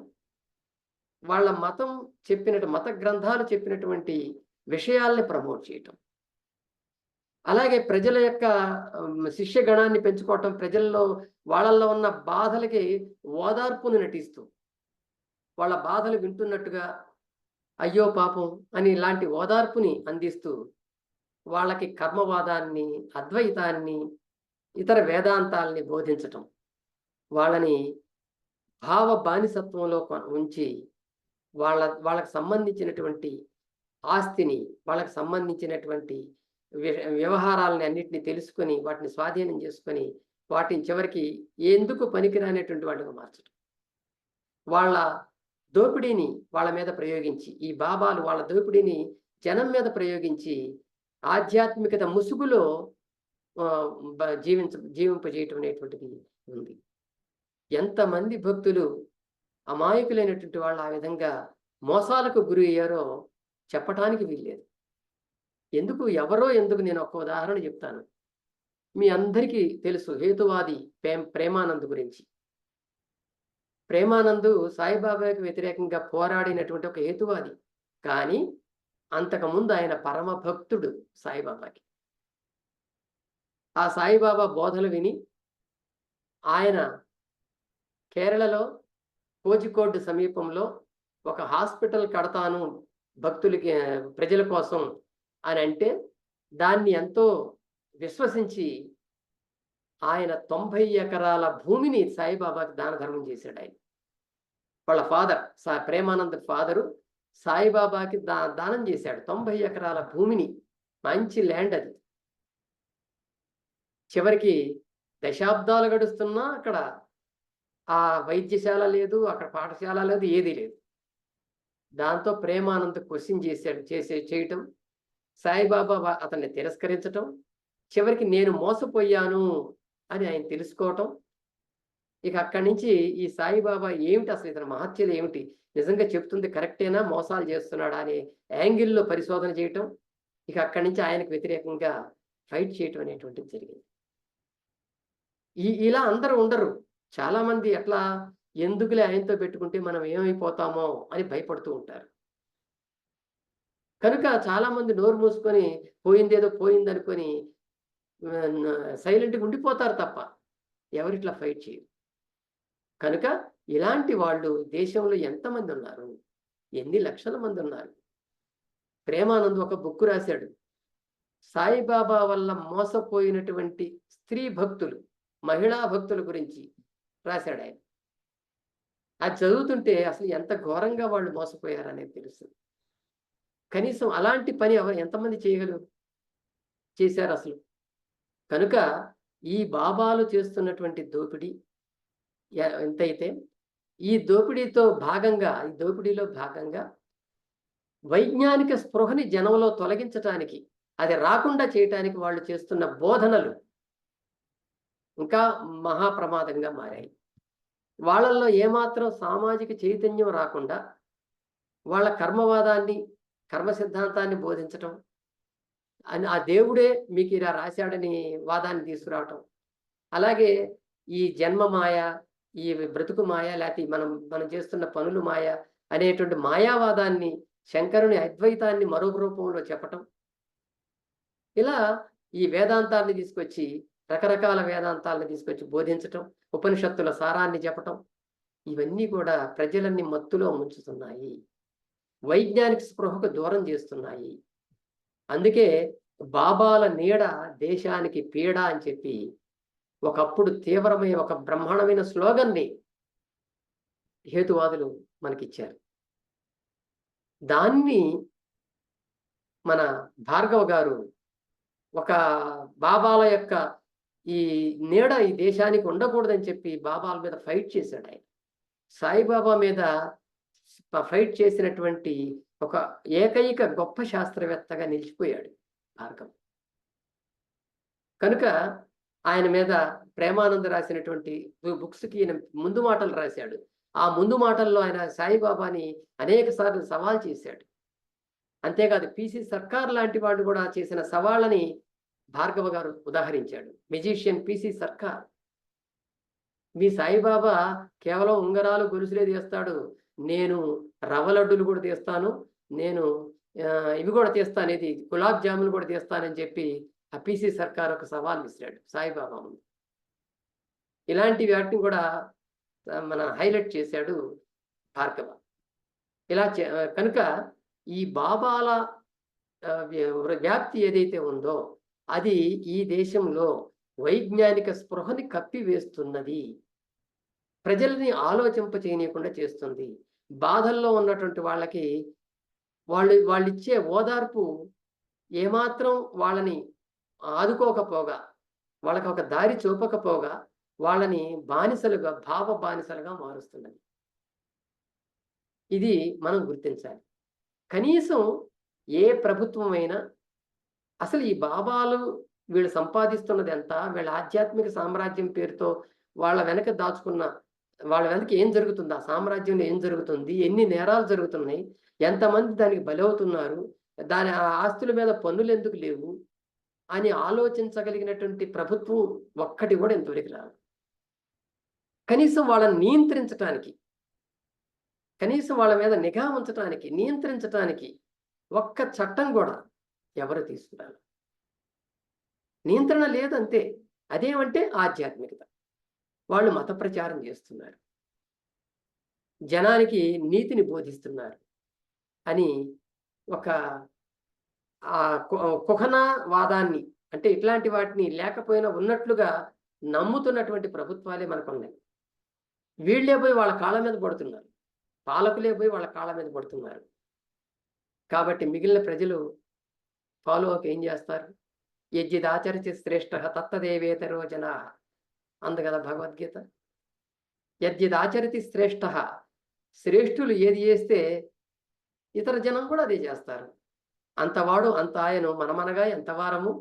A: వాళ్ళ మతం మత గ్రంథాలు చెప్పినటువంటి విషయాల్ని ప్రమోట్ చేయటం. అలాగే ప్రజల యొక్క శిష్యగణాన్ని పెంచుకోవటం, ప్రజల్లో వాళ్ళల్లో ఉన్న బాధలకి ఓదార్పుని నటిస్తూ, వాళ్ళ బాధలు వింటున్నట్టుగా, అయ్యో పాపం అని ఇలాంటి ఓదార్పుని అందిస్తూ, వాళ్ళకి కర్మవాదాన్ని, అద్వైతాన్ని, ఇతర వేదాంతాల్ని బోధించటం. వాళ్ళని భావ బానిసత్వంలో ఉంచి, వాళ్ళకి సంబంధించినటువంటి ఆస్తిని, వాళ్ళకి సంబంధించినటువంటి వ్యవహారాలని అన్నిటిని తెలుసుకొని, వాటిని స్వాధీనం చేసుకొని, వాటిని చివరికి ఎందుకు పనికిరానటువంటి వాళ్ళుగా మార్చటం. వాళ్ళ దోపిడీని వాళ్ళ మీద ప్రయోగించి, ఈ బాబాలు వాళ్ళ దోపిడీని జనం మీద ప్రయోగించి, ఆధ్యాత్మికత ముసుగులో జీవింపజేయటం అనేటువంటిది ఉంది. ఎంతమంది భక్తులు అమాయకులైనటువంటి వాళ్ళు ఆ విధంగా మోసాలకు గురి అయ్యారో చెప్పటానికి వీల్లేదు. ఎందుకు నేను ఒక ఉదాహరణ చెప్తాను. మీ అందరికీ తెలుసు హేతువాది ప్రేమానంద్ గురించి. ప్రేమానందు సాయిబాబాకి వ్యతిరేకంగా పోరాడినటువంటి ఒక హేతువాది. కానీ అంతకుముందు ఆయన పరమ భక్తుడు సాయిబాబాకి. ఆ సాయిబాబా బోధలు విని ఆయన కేరళలో కోజికోడ్ సమీపంలో ఒక హాస్పిటల్ కడతాను భక్తులకి, ప్రజల కోసం అని అంటే, దాన్ని ఎంతో విశ్వసించి ఆయన 90 ఎకరాల భూమిని సాయిబాబాకి దాన ధర్మం చేశాడు ఆయన. వాళ్ళ ఫాదర్ ప్రేమానంద్ ఫాదరు సాయిబాబాకి దానం చేశాడు 90 ఎకరాల భూమిని. మంచి ల్యాండ్ అది. చివరికి దశాబ్దాలు గడుస్తున్నా అక్కడ ఆ వైద్యశాల లేదు, అక్కడ పాఠశాల లేదు, ఏదీ లేదు. దాంతో ప్రేమానంద్ క్వశ్చన్ చేయటం, సాయిబాబా అతన్ని తిరస్కరించటం, చివరికి నేను మోసపోయాను అని ఆయన తెలుసుకోవటం. ఇక అక్కడి నుంచి ఈ సాయిబాబా ఏమిటి, అసలు ఇతని మహత్యలు ఏమిటి, నిజంగా చెప్తుంది కరెక్టేనా, మోసాలు చేస్తున్నాడా అనే యాంగిల్లో పరిశోధన చేయటం. ఇక అక్కడి నుంచి ఆయనకు వ్యతిరేకంగా ఫైట్ చేయటం అనేటువంటిది జరిగింది. ఇలా అందరూ ఉండరు. చాలా మంది అట్లా ఎందుకులే ఆయనతో పెట్టుకుంటే మనం ఏమైపోతామో అని భయపడుతూ ఉంటారు. కనుక చాలా మంది నోరు మూసుకొని పోయిందేదో పోయిందనుకొని సైలెంట్గా ఉండిపోతారు తప్ప ఎవరిట్లా ఫైట్ చేయరు. కనుక ఇలాంటి వాళ్ళు దేశంలో ఎంతమంది ఉన్నారు, ఎన్ని లక్షల మంది ఉన్నారు. ప్రేమానంద్ ఒక బుక్ రాశాడు, సాయిబాబా వల్ల మోసపోయినటువంటి స్త్రీ భక్తులు, మహిళా భక్తుల గురించి రాశాడు ఆయన. అది చదువుతుంటే అసలు ఎంత ఘోరంగా వాళ్ళు మోసపోయారనేది తెలుస్తుంది. కనీసం అలాంటి పని ఎంతమంది చేశారు అసలు. కనుక ఈ బాబాలు చేస్తున్నటువంటి దోపిడీ ఎంతైతే, ఈ దోపిడీలో భాగంగా వైజ్ఞానిక స్పృహని జనంలో తొలగించటానికి, అది రాకుండా చేయటానికి వాళ్ళు చేస్తున్న బోధనలు ఇంకా మహాప్రమాదంగా మారాయి. వాళ్ళల్లో ఏమాత్రం సామాజిక చైతన్యం రాకుండా వాళ్ళ కర్మవాదాన్ని, కర్మ సిద్ధాంతాన్ని బోధించటం, ఆ దేవుడే మీకు ఇలా రాశాడని వాదాన్ని తీసుకురావటం, అలాగే ఈ జన్మ మాయ, ఈ బ్రతుకు మాయ, లేకపోతే మనం చేస్తున్న పనులు మాయ అనేటువంటి మాయావాదాన్ని, శంకరుని అద్వైతాన్ని మరొక రూపంలో చెప్పటం, ఇలా ఈ వేదాంతాన్ని తీసుకొచ్చి, రకరకాల వేదాంతాలను తీసుకొచ్చి బోధించటం, ఉపనిషత్తుల సారాన్ని చెప్పటం, ఇవన్నీ కూడా ప్రజలన్నీ మత్తులో ముంచుతున్నాయి, వైజ్ఞానిక స్పృహకు దూరం చేస్తున్నాయి. అందుకే బాబాల నీడ దేశానికి పీడ అని చెప్పి ఒకప్పుడు తీవ్రమైన ఒక బ్రహ్మాండమైన స్లోగన్ని హేతువాదులు మనకిచ్చారు. దాన్ని మన భార్గవ్ గారు ఒక బాబాల యొక్క ఈ నీడ ఈ దేశానికి ఉండకూడదని చెప్పి బాబాల మీద ఫైట్ చేశాడు ఆయన. సాయిబాబా మీద ఫైట్ చేసినటువంటి ఒక ఏకైక గొప్ప శాస్త్రవేత్తగా నిలిచిపోయాడు భార్గవ్. కనుక ఆయన మీద ప్రేమానంద రాసినటువంటి బుక్స్కి ఈయన ముందు మాటలు రాశాడు. ఆ ముందు మాటల్లో ఆయన సాయిబాబాని అనేక సార్లు సవాల్ చేశాడు. అంతేకాదు పిసి సర్కార్ లాంటి వాళ్ళు కూడా చేసిన సవాళ్ళని భార్గవ గారు ఉదాహరించాడు. మెజిషియన్ పిసి సర్కార్, మీ సాయిబాబా కేవలం ఉంగరాలు గొలుసులే తీస్తాడు, నేను రవ్వ లడ్డూలు కూడా తీస్తాను, నేను ఇవి కూడా తీస్తాను, ఇది గులాబ్ జాములు కూడా తీస్తానని చెప్పి ఆ పిసి సర్కార్ ఒక సవాల్ విసిరాడు సాయిబాబా ముందు. ఇలాంటి వాటిని కూడా మన హైలైట్ చేశాడు భార్గవ. ఇలా కనుక ఈ బాబాల వ్యాప్తి ఏదైతే ఉందో అది ఈ దేశంలో వైజ్ఞానిక స్పృహని కప్పివేస్తున్నది, ప్రజల్ని ఆలోచింప చేయనీయకుండా చేస్తుంది. బాధల్లో ఉన్నటువంటి వాళ్ళకి వాళ్ళిచ్చే ఓదార్పు ఏమాత్రం వాళ్ళని ఆదుకోకపోగా, వాళ్ళకి ఒక దారి చూపకపోగా వాళ్ళని బానిసలుగా, భావ బానిసలుగా మారుస్తున్నది. ఇది మనం గుర్తించాలి. కనీసం ఏ ప్రభుత్వమైనా అసలు ఈ బాబాలు వీళ్ళు సంపాదిస్తున్నది ఎంత, వీళ్ళ ఆధ్యాత్మిక సామ్రాజ్యం పేరుతో వాళ్ళ వెనక దాచుకున్న, వాళ్ళ వెనక ఏం జరుగుతుంది, ఆ సామ్రాజ్యంలో ఏం జరుగుతుంది, ఎన్ని నేరాలు జరుగుతున్నాయి, ఎంతమంది దానికి బలవుతున్నారు, దాని ఆస్తుల మీద పన్నులు ఎందుకు లేవు అని ఆలోచించగలిగినటువంటి ప్రభుత్వం ఒక్కటి కూడా ఇంతవరకు రాదు. కనీసం వాళ్ళని నియంత్రించటానికి, కనీసం వాళ్ళ మీద నిఘా ఉంచటానికి, నియంత్రించటానికి ఒక్క చట్టం కూడా ఎవరు తీసుకురాలి. నియంత్రణ లేదంతే. అదేమంటే ఆధ్యాత్మికత. వాళ్ళు మత ప్రచారం చేస్తున్నారు, జనానికి నీతిని బోధిస్తున్నారు అని ఒక కుహనవాదాన్ని, అంటే ఇట్లాంటి వాటిని లేకపోయినా ఉన్నట్లుగా నమ్ముతున్నటువంటి ప్రభుత్వాలే మనకున్నాయి. వీళ్ళే పోయి వాళ్ళ కాళ్ళ మీద పడుతున్నారు, పాలకులే పోయి వాళ్ళ కాళ్ళ మీద పడుతున్నారు. కాబట్టి మిగిలిన ప్రజలు ఫాలో అప్ ఏం చేస్తారు? యజ్జిదాచరితి శ్రేష్ఠ తత్తదేవేతరో జనా అంది కదా భగవద్గీత. యజ్జిదాచరితి శ్రేష్ఠ, శ్రేష్ఠులు ఏది చేస్తే ఇతర జనం కూడా అదే చేస్తారు. అంతవాడు అంత ఆయను మనమనగా ఎంతవారము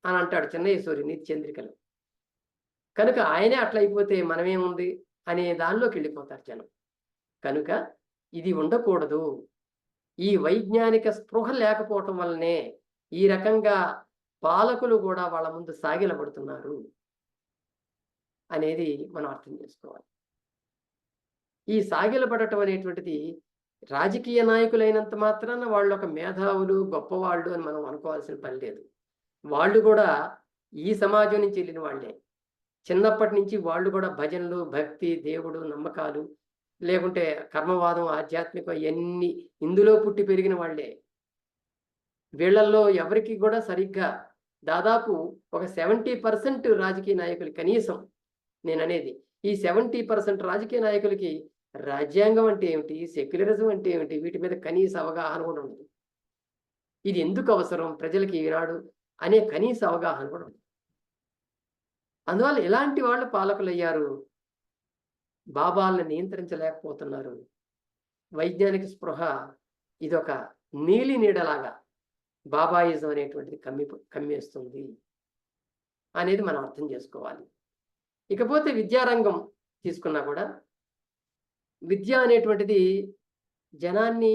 A: అని అంటాడు చిన్నయేశ్వరి నీతి చంద్రికలు. కనుక ఆయనే అట్లయిపోతే మనమేముంది అనే దానిలోకి వెళ్ళిపోతారు జనం. కనుక ఇది ఉండకూడదు. ఈ వైజ్ఞానిక స్పృహ లేకపోవటం వల్లనే ఈ రకంగా పాలకులు కూడా వాళ్ళ ముందు సాగిలపడుతున్నారు అనేది మనం అర్థం చేసుకోవాలి. ఈ సాగిలపడటం అనేటువంటిది రాజకీయ నాయకులైనంత మాత్రాన వాళ్ళు ఒక మేధావులు, గొప్పవాళ్ళు అని మనం అనుకోవాల్సిన పని లేదు. వాళ్ళు కూడా ఈ సమాజం నుంచి వెళ్ళిన వాళ్ళే. చిన్నప్పటి నుంచి వాళ్ళు కూడా భజనలు, భక్తి, దేవుడు, నమ్మకాలు, లేకుంటే కర్మవాదం, ఆధ్యాత్మికం ఎన్ని ఇందులో పుట్టి పెరిగిన వాళ్ళే. వీళ్ళల్లో ఎవరికి కూడా సరిగ్గా దాదాపు ఒక 70% రాజకీయ నాయకులు, కనీసం నేననేది ఈ 70% రాజకీయ నాయకులకి రాజ్యాంగం అంటే ఏమిటి, సెక్యులరిజం అంటే ఏమిటి, వీటి మీద కనీస అవగాహన కూడా ఉండదు. ఇది ఎందుకు అవసరం ప్రజలకి ఈనాడు అనే కనీస అవగాహన కూడా ఉండదు. అందువల్ల ఎలాంటి వాళ్ళు పాలకులు అయ్యారు? బాబాలను నియంత్రించలేకపోతున్నారు. వైజ్ఞానిక స్పృహ ఇదొక నీలి నీడలాగా బాబాయిజం అనేటువంటిది కమ్మేస్తుంది అనేది మనం అర్థం చేసుకోవాలి. ఇకపోతే విద్యారంగం తీసుకున్నా కూడా విద్య అనేటువంటిది జనాన్ని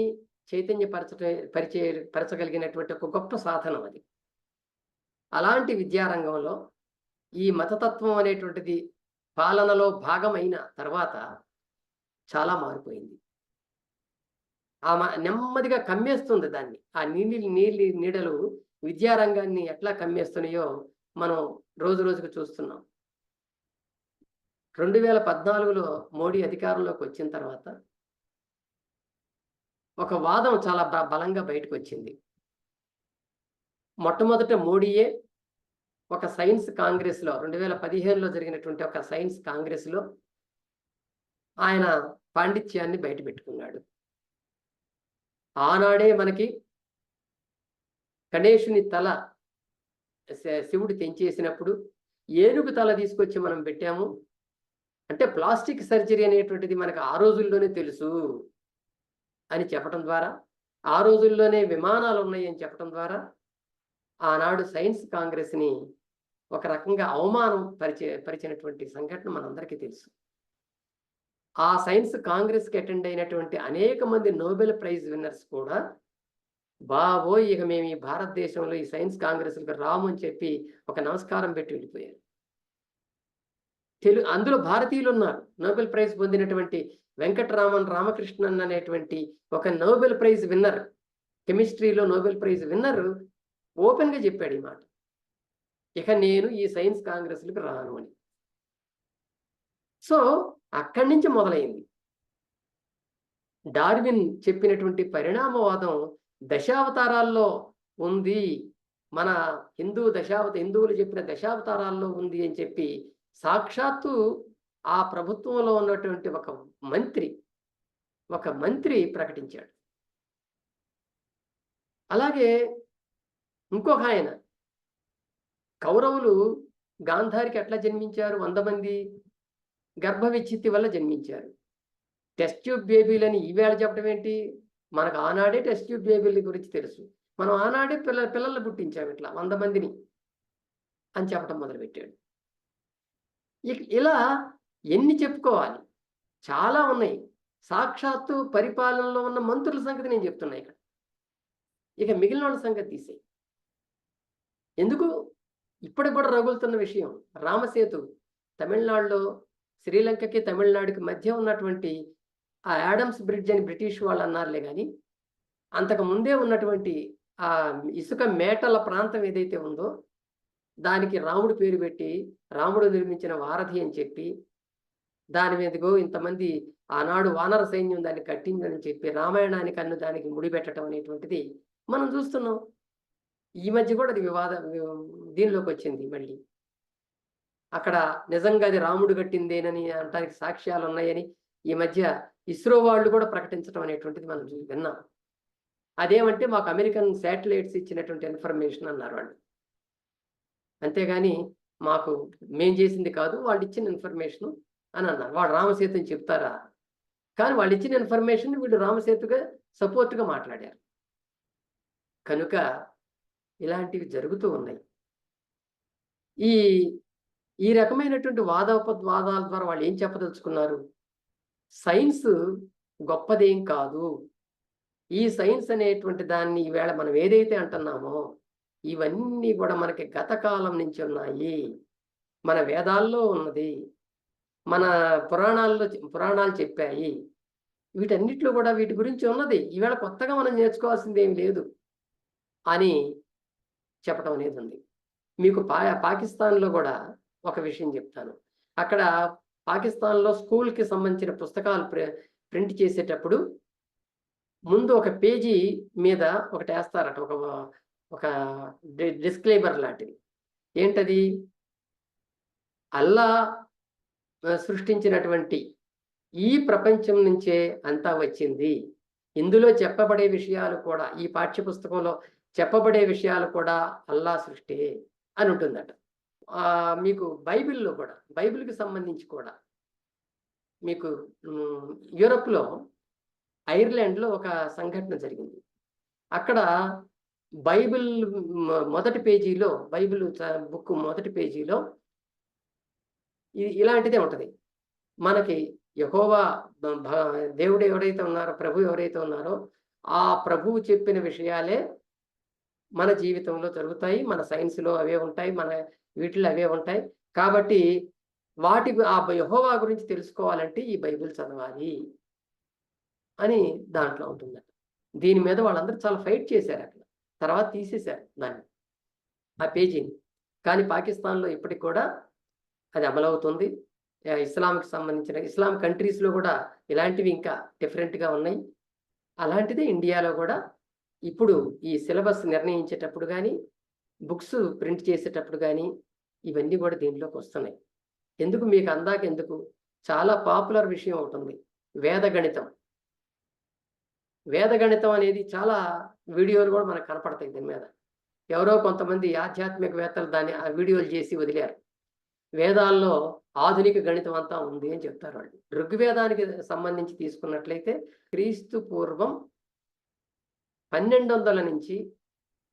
A: పరచగలిగినటువంటి ఒక గొప్ప సాధనం అది. అలాంటి విద్యారంగంలో ఈ మతతత్వం అనేటువంటిది పాలనలో భాగమైన తర్వాత చాలా మారిపోయింది. నెమ్మదిగా కమ్మేస్తుంది దాన్ని. ఆ నీడలు విద్యారంగాన్ని ఎట్లా కమ్మేస్తున్నాయో మనం రోజు రోజుకు చూస్తున్నాం. 2014లో మోడీ అధికారంలోకి వచ్చిన తర్వాత ఒక వాదం చాలా బలంగా బయటకు వచ్చింది. మొట్టమొదట మోడీయే ఒక సైన్స్ కాంగ్రెస్లో 2015లో జరిగినటువంటి ఒక సైన్స్ కాంగ్రెస్లో ఆయన పాండిత్యాన్ని బయట పెట్టుకున్నాడు. ఆనాడే మనకి గణేశుని తల శివుడు తెంచేసినప్పుడు ఏనుగు తల తీసుకొచ్చి మనం పెట్టాము అంటే ప్లాస్టిక్ సర్జరీ అనేటువంటిది మనకు ఆ రోజుల్లోనే తెలుసు అని చెప్పడం ద్వారా, ఆ రోజుల్లోనే విమానాలు ఉన్నాయి అని చెప్పడం ద్వారా ఆనాడు సైన్స్ కాంగ్రెస్ని ఒక రకంగా అవమానం పరిచినటువంటి సంఘటన మనందరికీ తెలుసు. ఆ సైన్స్ కాంగ్రెస్‌కి అటెండ్ అయినటువంటి అనేక మంది నోబెల్ ప్రైజ్ విన్నర్స్ కూడా, బాబోయ్! ఇక మేము ఈ భారతదేశంలో ఈ సైన్స్ కాంగ్రెస్‌లకి రాము అని చెప్పి ఒక నమస్కారం పెట్టి వెళ్ళిపోయారు. అందులో భారతీయులున్నారు. నోబెల్ ప్రైజ్ పొందినటువంటి వెంకటరామన్ రామకృష్ణన్ అనేటువంటి ఒక నోబెల్ ప్రైజ్ విన్నర్, కెమిస్ట్రీలో నోబెల్ ప్రైజ్ విన్నర్ ఓపెన్‌గా చెప్పాడు ఈ మాట. ఇక నేను ఈ సైన్స్ కాంగ్రెస్‌లకి రాను అని. సో, అక్కడి నుంచి మొదలైంది. డార్విన్ చెప్పినటువంటి పరిణామవాదం దశావతారాల్లో ఉంది. మన హిందువులు చెప్పిన దశావతారాల్లో ఉంది అని చెప్పి సాక్షాత్తు ఆ ప్రభుత్వంలో ఉన్నటువంటి ఒక మంత్రి ప్రకటించాడు. అలాగే ఇంకొక ఆయన, కౌరవులు గాంధారికి ఎట్లా జన్మించారు? 100 మంది గర్భ విచ్ఛిత్తి వల్ల జన్మించారు. టెస్ట్ ట్యూబ్ బేబీలని ఈవేళ చెప్పడం ఏంటి? మనకు ఆనాడే టెస్ట్ ట్యూబ్ బేబీల గురించి తెలుసు. మనం ఆనాడే పిల్లల్ని పుట్టించాం ఇట్లా 100 మందిని అని చెప్పడం మొదలుపెట్టాడు. ఇలా ఎన్ని చెప్పుకోవాలి? చాలా ఉన్నాయి. సాక్షాత్తు పరిపాలనలో ఉన్న మంత్రుల సంగతి నేను చెప్తున్నా ఇక్కడ. ఇక మిగిలినోళ్ళ సంగతి తీసేయి. ఎందుకు? ఇప్పటికి కూడా రగులుతున్న విషయం రామసేతు. తమిళనాడులో శ్రీలంకకి, తమిళనాడుకి మధ్య ఉన్నటువంటి ఆ యాడమ్స్ బ్రిడ్జ్ అని బ్రిటిష్ వాళ్ళు అన్నారులే గాని, అంతకు ముందే ఉన్నటువంటి ఆ ఇసుక మేటల ప్రాంతం ఏదైతే ఉందో, దానికి రాముడు పేరు పెట్టి, రాముడు నిర్మించిన వారధి అని చెప్పి, దాని మీదగో ఇంతమంది ఆనాడు వానర సైన్యం దాన్ని కట్టిందని చెప్పి, రామాయణానికి దానికి ముడిపెట్టడం అనేటువంటిది మనం చూస్తున్నాం. ఈ మధ్య కూడా అది దీనిలోకి వచ్చింది మళ్ళీ. అక్కడ నిజంగా అది రాముడు కట్టిందేనని అనటానికి సాక్ష్యాలు ఉన్నాయని ఈ మధ్య ఇస్రో వాళ్ళు కూడా ప్రకటించడం అనేటువంటిది మనం విన్నాం. అదేమంటే మాకు అమెరికన్ శాటిలైట్స్ ఇచ్చినటువంటి ఇన్ఫర్మేషన్ అన్నారు వాళ్ళు. అంతేగాని మేం చేసింది కాదు, వాళ్ళు ఇచ్చిన ఇన్ఫర్మేషన్ అని అన్నారు. వాడు రామసేతుని చెప్తారా? కానీ వాళ్ళు ఇచ్చిన ఇన్ఫర్మేషన్ వీళ్ళు రామసేతుగా సపోర్ట్గా మాట్లాడారు. కనుక ఇలాంటివి జరుగుతూ ఉన్నాయి. ఈ రకమైనటువంటి వాదోపవాదాల ద్వారా వాళ్ళు ఏం చెప్పదలుచుకున్నారు? సైన్స్ గొప్పదేం కాదు. ఈ సైన్స్ అనేటువంటి దాన్ని ఈవేళ మనం ఏదైతే అంటున్నామో, ఇవన్నీ కూడా మనకి గత కాలం నుంచి ఉన్నాయి. మన వేదాల్లో ఉన్నది. మన పురాణాలు చెప్పాయి. వీటన్నిటిలో కూడా వీటి గురించి ఉన్నది. ఈవేళ కొత్తగా మనం నేర్చుకోవాల్సింది ఏమి లేదు అని చెప్పడం అనేది ఉంది. మీకు పాకిస్తాన్‌లో కూడా ఒక విషయం చెప్తాను. అక్కడ పాకిస్తాన్‌లో స్కూల్‌కి సంబంధించిన పుస్తకాలు ప్రింట్ చేసేటప్పుడు ముందు ఒక పేజీ మీద ఒకటేస్తారట. ఒక డిస్క్లైమర్ లాంటిది. ఏంటది? అల్లా సృష్టించినటువంటి ఈ ప్రపంచం నుంచే అంతా వచ్చింది. ఇందులో చెప్పబడే విషయాలు కూడా, ఈ పాఠ్య పుస్తకంలో చెప్పబడే విషయాలు కూడా అల్లా సృష్టే అని ఉంటుందట. మీకు బైబిల్‌లో కూడా, బైబిల్‌కి సంబంధించి కూడా మీకు యూరప్‌లో ఐర్లాండ్‌లో ఒక సంఘటన జరిగింది. అక్కడ బైబిల్ మొదటి పేజీలో, బైబిల్ బుక్ మొదటి పేజీలో ఇలాంటిదే ఉంటది. మనకి యెహోవా దేవుడు ఎవరైతే ఉన్నారో, ప్రభువు ఎవరైతే ఉన్నారో, ఆ ప్రభువు చెప్పిన విషయాలే మన జీవితంలో జరుగుతాయి. మన సైన్స్‌లో అవే ఉంటాయి. మన వీటిలో అవే ఉంటాయి. కాబట్టి ఆ యెహోవా గురించి తెలుసుకోవాలంటే ఈ బైబిల్ చదవాలి అని దాంట్లో ఉంటుందట. దీని మీద వాళ్ళందరూ చాలా ఫైట్ చేశారు అక్కడ. తర్వాత తీసేశారు దాన్ని, ఆ పేజీని. కానీ పాకిస్తాన్‌లో ఇప్పటికి కూడా అది అమలవుతుంది. ఇస్లాంకి సంబంధించిన ఇస్లాం కంట్రీస్‌లో కూడా ఇలాంటివి ఇంకా డిఫరెంట్‌గా ఉన్నాయి. అలాంటిదే ఇండియాలో కూడా ఇప్పుడు ఈ సిలబస్ నిర్ణయించేటప్పుడు గానీ, బుక్స్ ప్రింట్ చేసేటప్పుడు గానీ, ఇవన్నీ కూడా దీనిలోకి వస్తున్నాయి. ఎందుకు మీకు అందాకెందుకు? చాలా పాపులర్ విషయం ఒకటుంది. వేదగణితం. వేదగణితం అనేది చాలా వీడియోలు కూడా మనకు కనపడతాయి దీని మీద. ఎవరో కొంతమంది ఆధ్యాత్మికవేత్తలు దాన్ని వీడియోలు చేసి వదిలారు. వేదాల్లో ఆధునిక గణితం అంతా ఉంది అని చెప్తారు వాళ్ళు. ఋగ్వేదానికి సంబంధించి తీసుకున్నట్లయితే క్రీస్తు పూర్వం 1200 నుంచి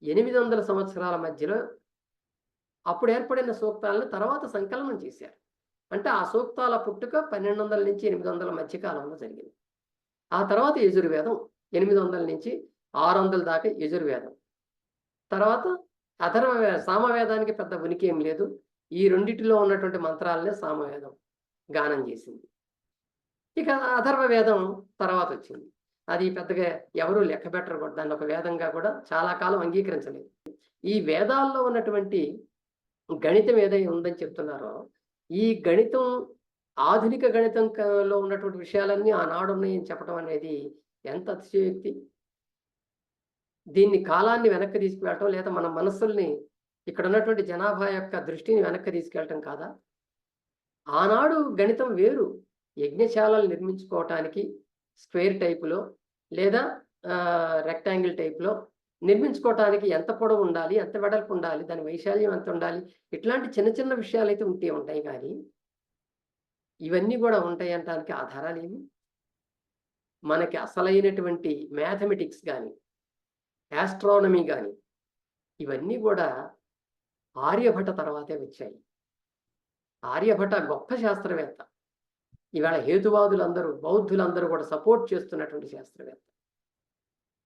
A: 800 సంవత్సరాల మధ్యలో అప్పుడు ఏర్పడిన సూక్తాలను తర్వాత సంకలనం చేశారు. అంటే ఆ సూక్తాల పుట్టుక 1200 నుంచి 800 మధ్య కాలంలో జరిగింది. ఆ తర్వాత యజుర్వేదం 800 నుంచి 600 దాకా యజుర్వేదం. తర్వాత సామవేదానికి పెద్ద ఉనికి ఏం లేదు. ఈ రెండిటిలో ఉన్నటువంటి మంత్రాలనే సామవేదం గానం చేసింది. ఇక అథర్వవేదం తర్వాత వచ్చింది. అది పెద్దగా ఎవరు లెక్క పెట్టరు కూడా. దాన్ని ఒక వేదంగా కూడా చాలా కాలం అంగీకరించలేదు. ఈ వేదాల్లో ఉన్నటువంటి గణితం ఏదై ఉందని చెప్తున్నారో, ఈ గణితం ఆధునిక గణితంలో ఉన్నటువంటి విషయాలన్నీ ఆనాడున్నాయని చెప్పడం అనేది ఎంత అతిశయోక్తి. దీన్ని కాలాన్ని వెనక్కి తీసుకువెళ్ళటం, లేదా మన మనస్సుల్ని, ఇక్కడ ఉన్నటువంటి జనాభా యొక్క దృష్టిని వెనక్కి తీసుకెళ్ళటం కాదా? ఆనాడు గణితం వేరు. యజ్ఞశాలలు నిర్మించుకోవటానికి స్క్వేర్ టైపులో లేదా రెక్టాంగిల్ టైప్‌లో నిర్మించుకోవటానికి ఎంత పొడవు ఉండాలి, ఎంత వెడల్పు ఉండాలి, దాని వైశాల్యం ఎంత ఉండాలి, ఇట్లాంటి చిన్న చిన్న విషయాలైతే ఉంటాయి కానీ, ఇవన్నీ కూడా ఉంటాయి అనటానికి ఆధారాలేమి? మనకి అసలైనటువంటి మ్యాథమెటిక్స్ గాని, ఆస్ట్రానమీ గాని, ఇవన్నీ కూడా ఆర్యభట తర్వాతే వచ్చాయి. ఆర్యభట గొప్ప శాస్త్రవేత్త. ఇవాళ హేతువాదులందరూ, బౌద్ధులందరూ కూడా సపోర్ట్ చేస్తున్నటువంటి శాస్త్రవేత్త.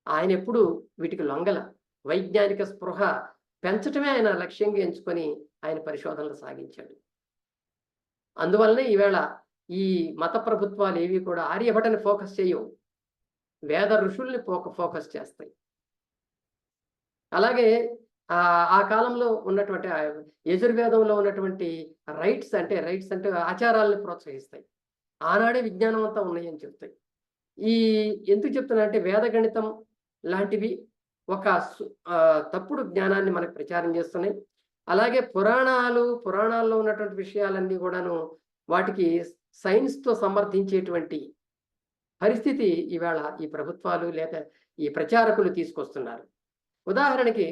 A: ఆయన ఎప్పుడు వీటికి లొంగల. వైజ్ఞానిక స్పృహ పెంచటమే ఆయన లక్ష్యంగా ఎంచుకొని ఆయన పరిశోధనలు సాగించాడు. అందువల్లనే ఈవేళ ఈ మత ప్రభుత్వాలు ఏవి కూడా ఆర్యభటని ఫోకస్ చేయవు, వేద ఋషుల్ని ఫోకస్ చేస్తాయి. అలాగే ఆ కాలంలో ఉన్నటువంటి యజుర్వేదంలో ఉన్నటువంటి రైట్స్ అంటే ఆచారాలను ప్రోత్సహిస్తాయి. ఆనాడే విజ్ఞానం అంతా ఉన్నాయని చెప్తాయి. ఎందుకు చెప్తున్నా అంటే వేద గణితం లాంటివి ఒక తప్పుడు జ్ఞానాన్ని మనకు ప్రచారం చేస్తున్నాయి. అలాగే పురాణాల్లో ఉన్నటువంటి విషయాలన్నీ కూడాను వాటికి సైన్స్‌తో సమర్థించేటువంటి పరిస్థితి ఇవాళ ఈ ప్రభుత్వాలు లేదా ఈ ప్రచారకులు తీసుకొస్తున్నారు. ఉదాహరణకి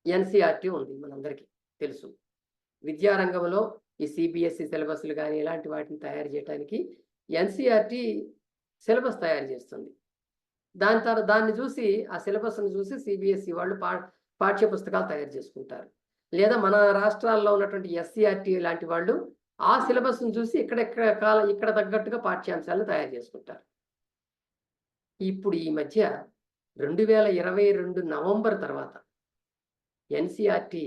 A: ఎన్‌సీఈఆర్‌టీ ఉంది, మనందరికీ తెలుసు. విద్యారంగంలో ఈ సీబీఎస్ఈ సిలబస్‌లు కానీ ఇలాంటి వాటిని తయారు చేయడానికి ఎన్‌సీఈఆర్‌టీ సిలబస్ తయారు చేస్తుంది. దాన్ని చూసి, ఆ సిలబస్‌ను చూసి సీబీఎస్ఈ వాళ్ళు పాఠ్య పుస్తకాలు తయారు చేసుకుంటారు. లేదా మన రాష్ట్రాల్లో ఉన్నటువంటి ఎస్సీఆర్‌టీ లాంటి వాళ్ళు ఆ సిలబస్‌ను చూసి ఇక్కడ తగ్గట్టుగా పాఠ్యాంశాలను తయారు చేసుకుంటారు. ఇప్పుడు ఈ మధ్య 2022 నవంబర్ తర్వాత ఎన్‌సీఈఆర్‌టీ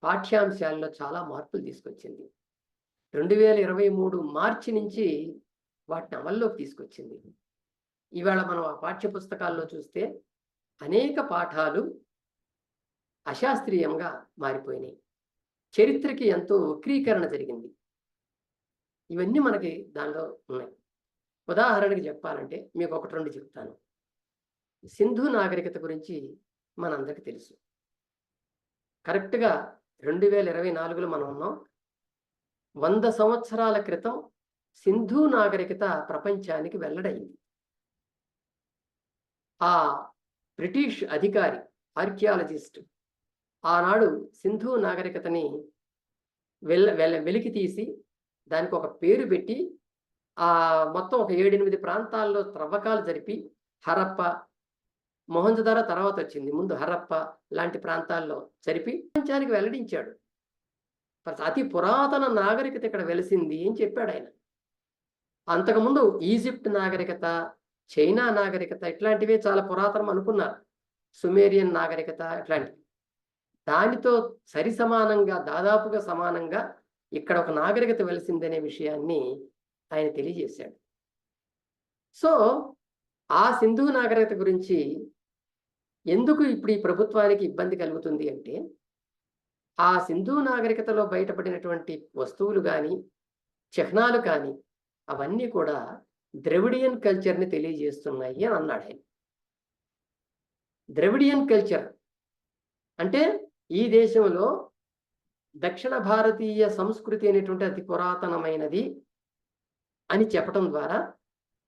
A: పాఠ్యాంశాల్లో చాలా మార్పులు తీసుకొచ్చింది. 2023 మార్చి నుంచి వాటిని అమల్లోకి తీసుకొచ్చింది. ఇవాళ మనం ఆ పాఠ్య పుస్తకాల్లో చూస్తే అనేక పాఠాలు అశాస్త్రీయంగా మారిపోయినాయి. చరిత్రకి ఎంతో వక్రీకరణ జరిగింది. ఇవన్నీ మనకి దానిలో ఉన్నాయి. ఉదాహరణకి చెప్పాలంటే మీకు 1, 2 చెప్తాను. సింధు నాగరికత గురించి మనందరికీ తెలుసు. కరెక్ట్‌గా 2024లో మనం ఉన్నాం. 100 సంవత్సరాల క్రితం సింధు నాగరికత ప్రపంచానికి వెల్లడైంది. ఆ బ్రిటిష్ అధికారి, ఆర్కియాలజిస్ట్ ఆనాడు సింధు నాగరికతని వెలికి తీసి దానికి ఒక పేరు పెట్టి మొత్తం ఒక 7-8 ప్రాంతాల్లో త్రవ్వకాలు జరిపి, హరప్ప, మొహంజదారో తర్వాత వచ్చింది, ముందు హరప్ప లాంటి ప్రాంతాల్లో జరిపి ప్రపంచానికి వెల్లడించాడు. అతి పురాతన నాగరికత ఇక్కడ వెలిసింది అని చెప్పాడు ఆయన. అంతకుముందు ఈజిప్ట్ నాగరికత, చైనా నాగరికత ఇట్లాంటివే చాలా పురాతనం అనుకున్నారు. సుమేరియన్ నాగరికత ఇట్లాంటివి. దానితో సమానంగా, దాదాపుగా సమానంగా ఇక్కడ ఒక నాగరికత వెలిసిందనే విషయాన్ని ఆయన తెలియజేశాడు. సో ఆ సింధు నాగరికత గురించి ఎందుకు ఇప్పుడు ఈ ప్రభుత్వానికి ఇబ్బంది కలుగుతుంది అంటే, ఆ సింధు నాగరికతలో బయటపడినటువంటి వస్తువులు కానీ, చిహ్నాలు కానీ అవన్నీ కూడా ద్రవిడియన్ కల్చర్ని తెలియజేస్తున్నాయి అని అన్నాడు ఆయన. ద్రవిడియన్ కల్చర్ అంటే ఈ దేశంలో దక్షిణ భారతీయ సంస్కృతి అనేటువంటి అతి పురాతనమైనది అని చెప్పటం ద్వారా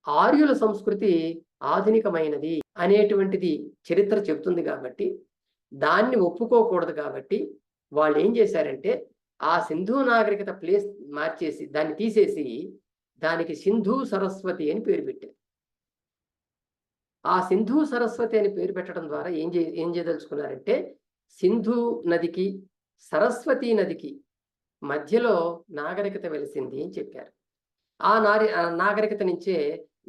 A: ఆర్యుల సంస్కృతి ఆధునికమైనది అనేటువంటిది చరిత్ర చెబుతుంది కాబట్టి, దాన్ని ఒప్పుకోకూడదు కాబట్టి వాళ్ళు ఏం చేశారంటే ఆ సింధు నాగరికత ప్లేస్ మార్చేసి దాన్ని తీసేసి దానికి సింధు సరస్వతి అని పేరు పెట్టారు. ఆ సింధు సరస్వతి అని పేరు పెట్టడం ద్వారా ఏం చేయదలుచుకున్నారంటే సింధు నదికి సరస్వతీ నదికి మధ్యలో నాగరికత వెలిసింది అని చెప్పారు. ఆ నాగరికత నుంచే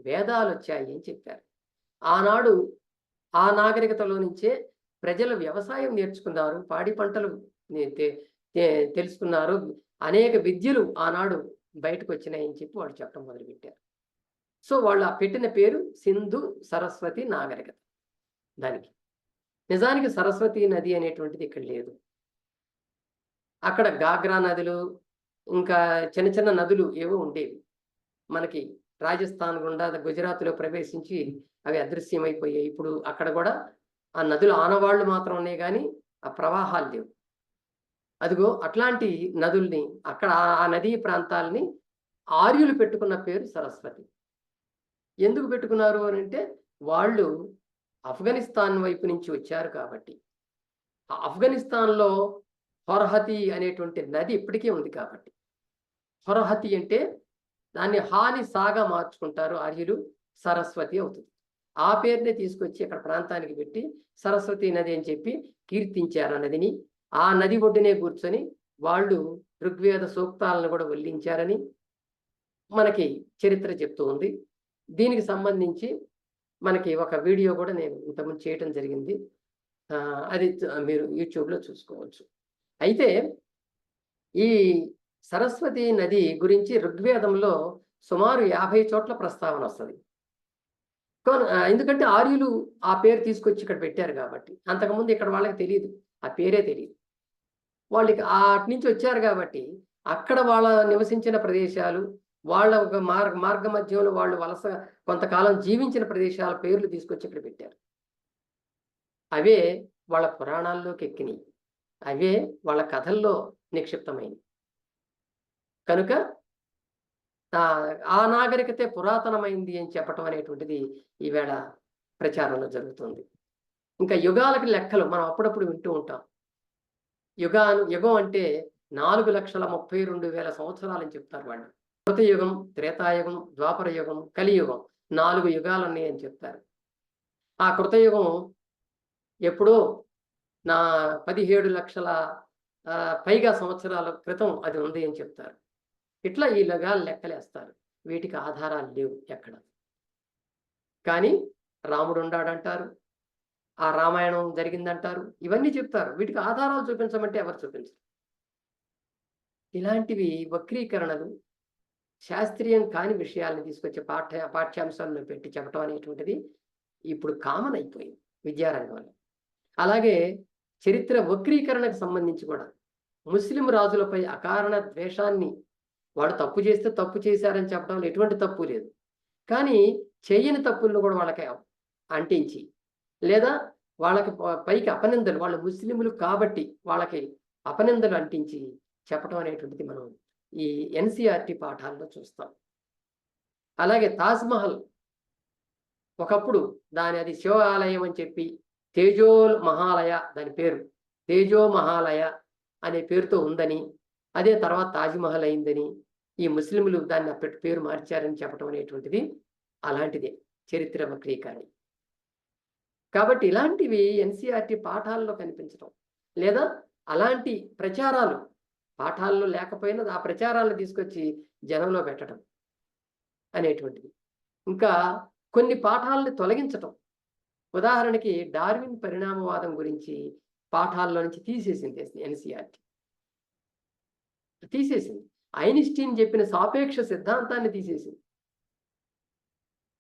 A: వేదాలు వచ్చాయి అని చెప్పారు. ఆనాడు ఆ నాగరికతలో నుంచే ప్రజలు వ్యవసాయం నేర్చుకున్నారు, పాడి పంటలు తెలుసుకున్నారు, అనేక విద్యలు ఆనాడు బయటకు వచ్చినాయని చెప్పి వాళ్ళు చెప్పడం మొదలుపెట్టారు. సో వాళ్ళు ఆ పెట్టిన పేరు సింధు సరస్వతి నాగరికత. దానికి నిజానికి సరస్వతి నది అనేటువంటిది ఇక్కడ లేదు. అక్కడ గాగ్రా నదులు, ఇంకా చిన్న చిన్న నదులు ఏవో ఉండేవి. మనకి రాజస్థాన్ గుండా గుజరాత్లో ప్రవేశించి అవి అదృశ్యమైపోయాయి. ఇప్పుడు అక్కడ కూడా ఆ నదుల ఆనవాళ్లు మాత్రం ఉన్నాయి, కానీ ఆ ప్రవాహాలు లేవు. అదిగో అట్లాంటి నదుల్ని, అక్కడ ఆ నదీ ప్రాంతాలని ఆర్యులు పెట్టుకున్న పేరు సరస్వతి. ఎందుకు పెట్టుకున్నారు అని అంటే, వాళ్ళు ఆఫ్ఘనిస్తాన్ వైపు నుంచి వచ్చారు కాబట్టి. ఆ ఆఫ్ఘనిస్తాన్లో ఫర్హతి అనేటువంటి నది ఇప్పటికే ఉంది కాబట్టి. ఫర్హతి అంటే దాన్ని హాని సాగా మార్చుకుంటారు ఆర్యులు, సరస్వతి అవుతుంది. ఆ పేరునే తీసుకొచ్చి అక్కడ ప్రాంతానికి పెట్టి సరస్వతి నది అని చెప్పి కీర్తించారు ఆ నదిని. ఆ నది ఒడ్డునే కూర్చొని వాళ్ళు ఋగ్వేద సూక్తాలను కూడా వల్లించారని మనకి చరిత్ర చెప్తూ ఉంది. దీనికి సంబంధించి మనకి ఒక వీడియో కూడా నేను ఇంతకుముందు చేయటం జరిగింది. అది మీరు యూట్యూబ్లో చూసుకోవచ్చు. అయితే ఈ సరస్వతి నది గురించి ఋగ్వేదంలో సుమారు 50 చోట్ల ప్రస్తావన వస్తుంది. ఎందుకంటే ఆర్యులు ఆ పేరు తీసుకొచ్చి ఇక్కడ పెట్టారు కాబట్టి. అంతకుముందు ఇక్కడ వాళ్ళకి తెలియదు, ఆ పేరే తెలియదు. వాళ్ళకి అటు నుంచి వచ్చారు కాబట్టి అక్కడ వాళ్ళ నివసించిన ప్రదేశాలు, వాళ్ళ ఒక మార్గ మధ్యంలో వాళ్ళు వలస కొంతకాలం జీవించిన ప్రదేశాల పేర్లు తీసుకొచ్చి ఇక్కడ పెట్టారు. అవే వాళ్ళ పురాణాల్లోకి ఎక్కినాయి, అవే వాళ్ళ కథల్లో నిక్షిప్తమైనవి. కనుక ఆ నాగరికతే పురాతనమైంది అని చెప్పటం అనేటువంటిది ఈవేళ ప్రచారంలో జరుగుతుంది. ఇంకా యుగాలకి లెక్కలు మనం అప్పుడప్పుడు వింటూ ఉంటాం. యుగం అంటే 4,32,000 సంవత్సరాలని చెప్తారు వాళ్ళు. కృతయుగం, త్రేతాయుగం, ద్వాపర యుగం, కలియుగం 4 యుగాలు ఉన్నాయని చెప్తారు. ఆ కృతయుగం ఎప్పుడో 17 లక్షల పైగా సంవత్సరాల క్రితం అది ఉంది అని చెప్తారు. ఇట్లా ఈ యుగాలు లెక్కలేస్తారు. వీటికి ఆధారాలు లేవు ఎక్కడ. కానీ రాముడు ఉన్నాడంటారు, ఆ రామాయణం జరిగిందంటారు, ఇవన్నీ చెప్తారు. వీటికి ఆధారాలు చూపించమంటే ఎవరు చూపించరు. ఇలాంటివి వక్రీకరణలు, శాస్త్రీయం కాని విషయాలను తీసుకొచ్చి పాఠ్యాంశాలను పెట్టి చెప్పడం అనేటువంటిది ఇప్పుడు కామన్ అయిపోయింది విద్యారంగంలో. అలాగే చరిత్ర వక్రీకరణకు సంబంధించి కూడా ముస్లిం రాజులపై అకారణ ద్వేషాన్ని, వాడు తప్పు చేస్తే తప్పు చేశారని చెప్పడంలో ఎటువంటి తప్పు లేదు, కానీ చేయని తప్పులను కూడా వాళ్ళకి అంటించి, లేదా వాళ్ళకి పైకి అపనిందలు, వాళ్ళు ముస్లింలు కాబట్టి వాళ్ళకి అపనిందలు అంటించి చెప్పడం అనేటువంటిది మనం ఈ ఎన్సీఆర్టీ పాఠాల్లో చూస్తాం. అలాగే తాజ్మహల్ ఒకప్పుడు అది శివ ఆలయం అని చెప్పి తేజో మహాలయ, దాని పేరు తేజో మహాలయ అనే పేరుతో ఉందని, అదే తర్వాత తాజ్మహల్ అయిందని ఈ ముస్లింలు దాన్ని అప్పటి పేరు మార్చారని చెప్పడం అనేటువంటిది అలాంటిదే చరిత్ర వక్రీకరణ. కాబట్టి ఇలాంటివి ఎన్సీఆర్టీ పాఠాల్లో కనిపించడం, లేదా అలాంటి ప్రచారాలు పాఠాల్లో లేకపోయినా ఆ ప్రచారాలను తీసుకొచ్చి జనంలో పెట్టడం అనేటువంటిది. ఇంకా కొన్ని పాఠాలను తొలగించటం. ఉదాహరణకి డార్విన్ పరిణామవాదం గురించి పాఠాల్లో నుంచి తీసేసింది ఎన్సీఆర్టీ. తీసేసింది. ఐన్స్టీన్ చెప్పిన సాపేక్ష సిద్ధాంతాన్ని తీసేసింది.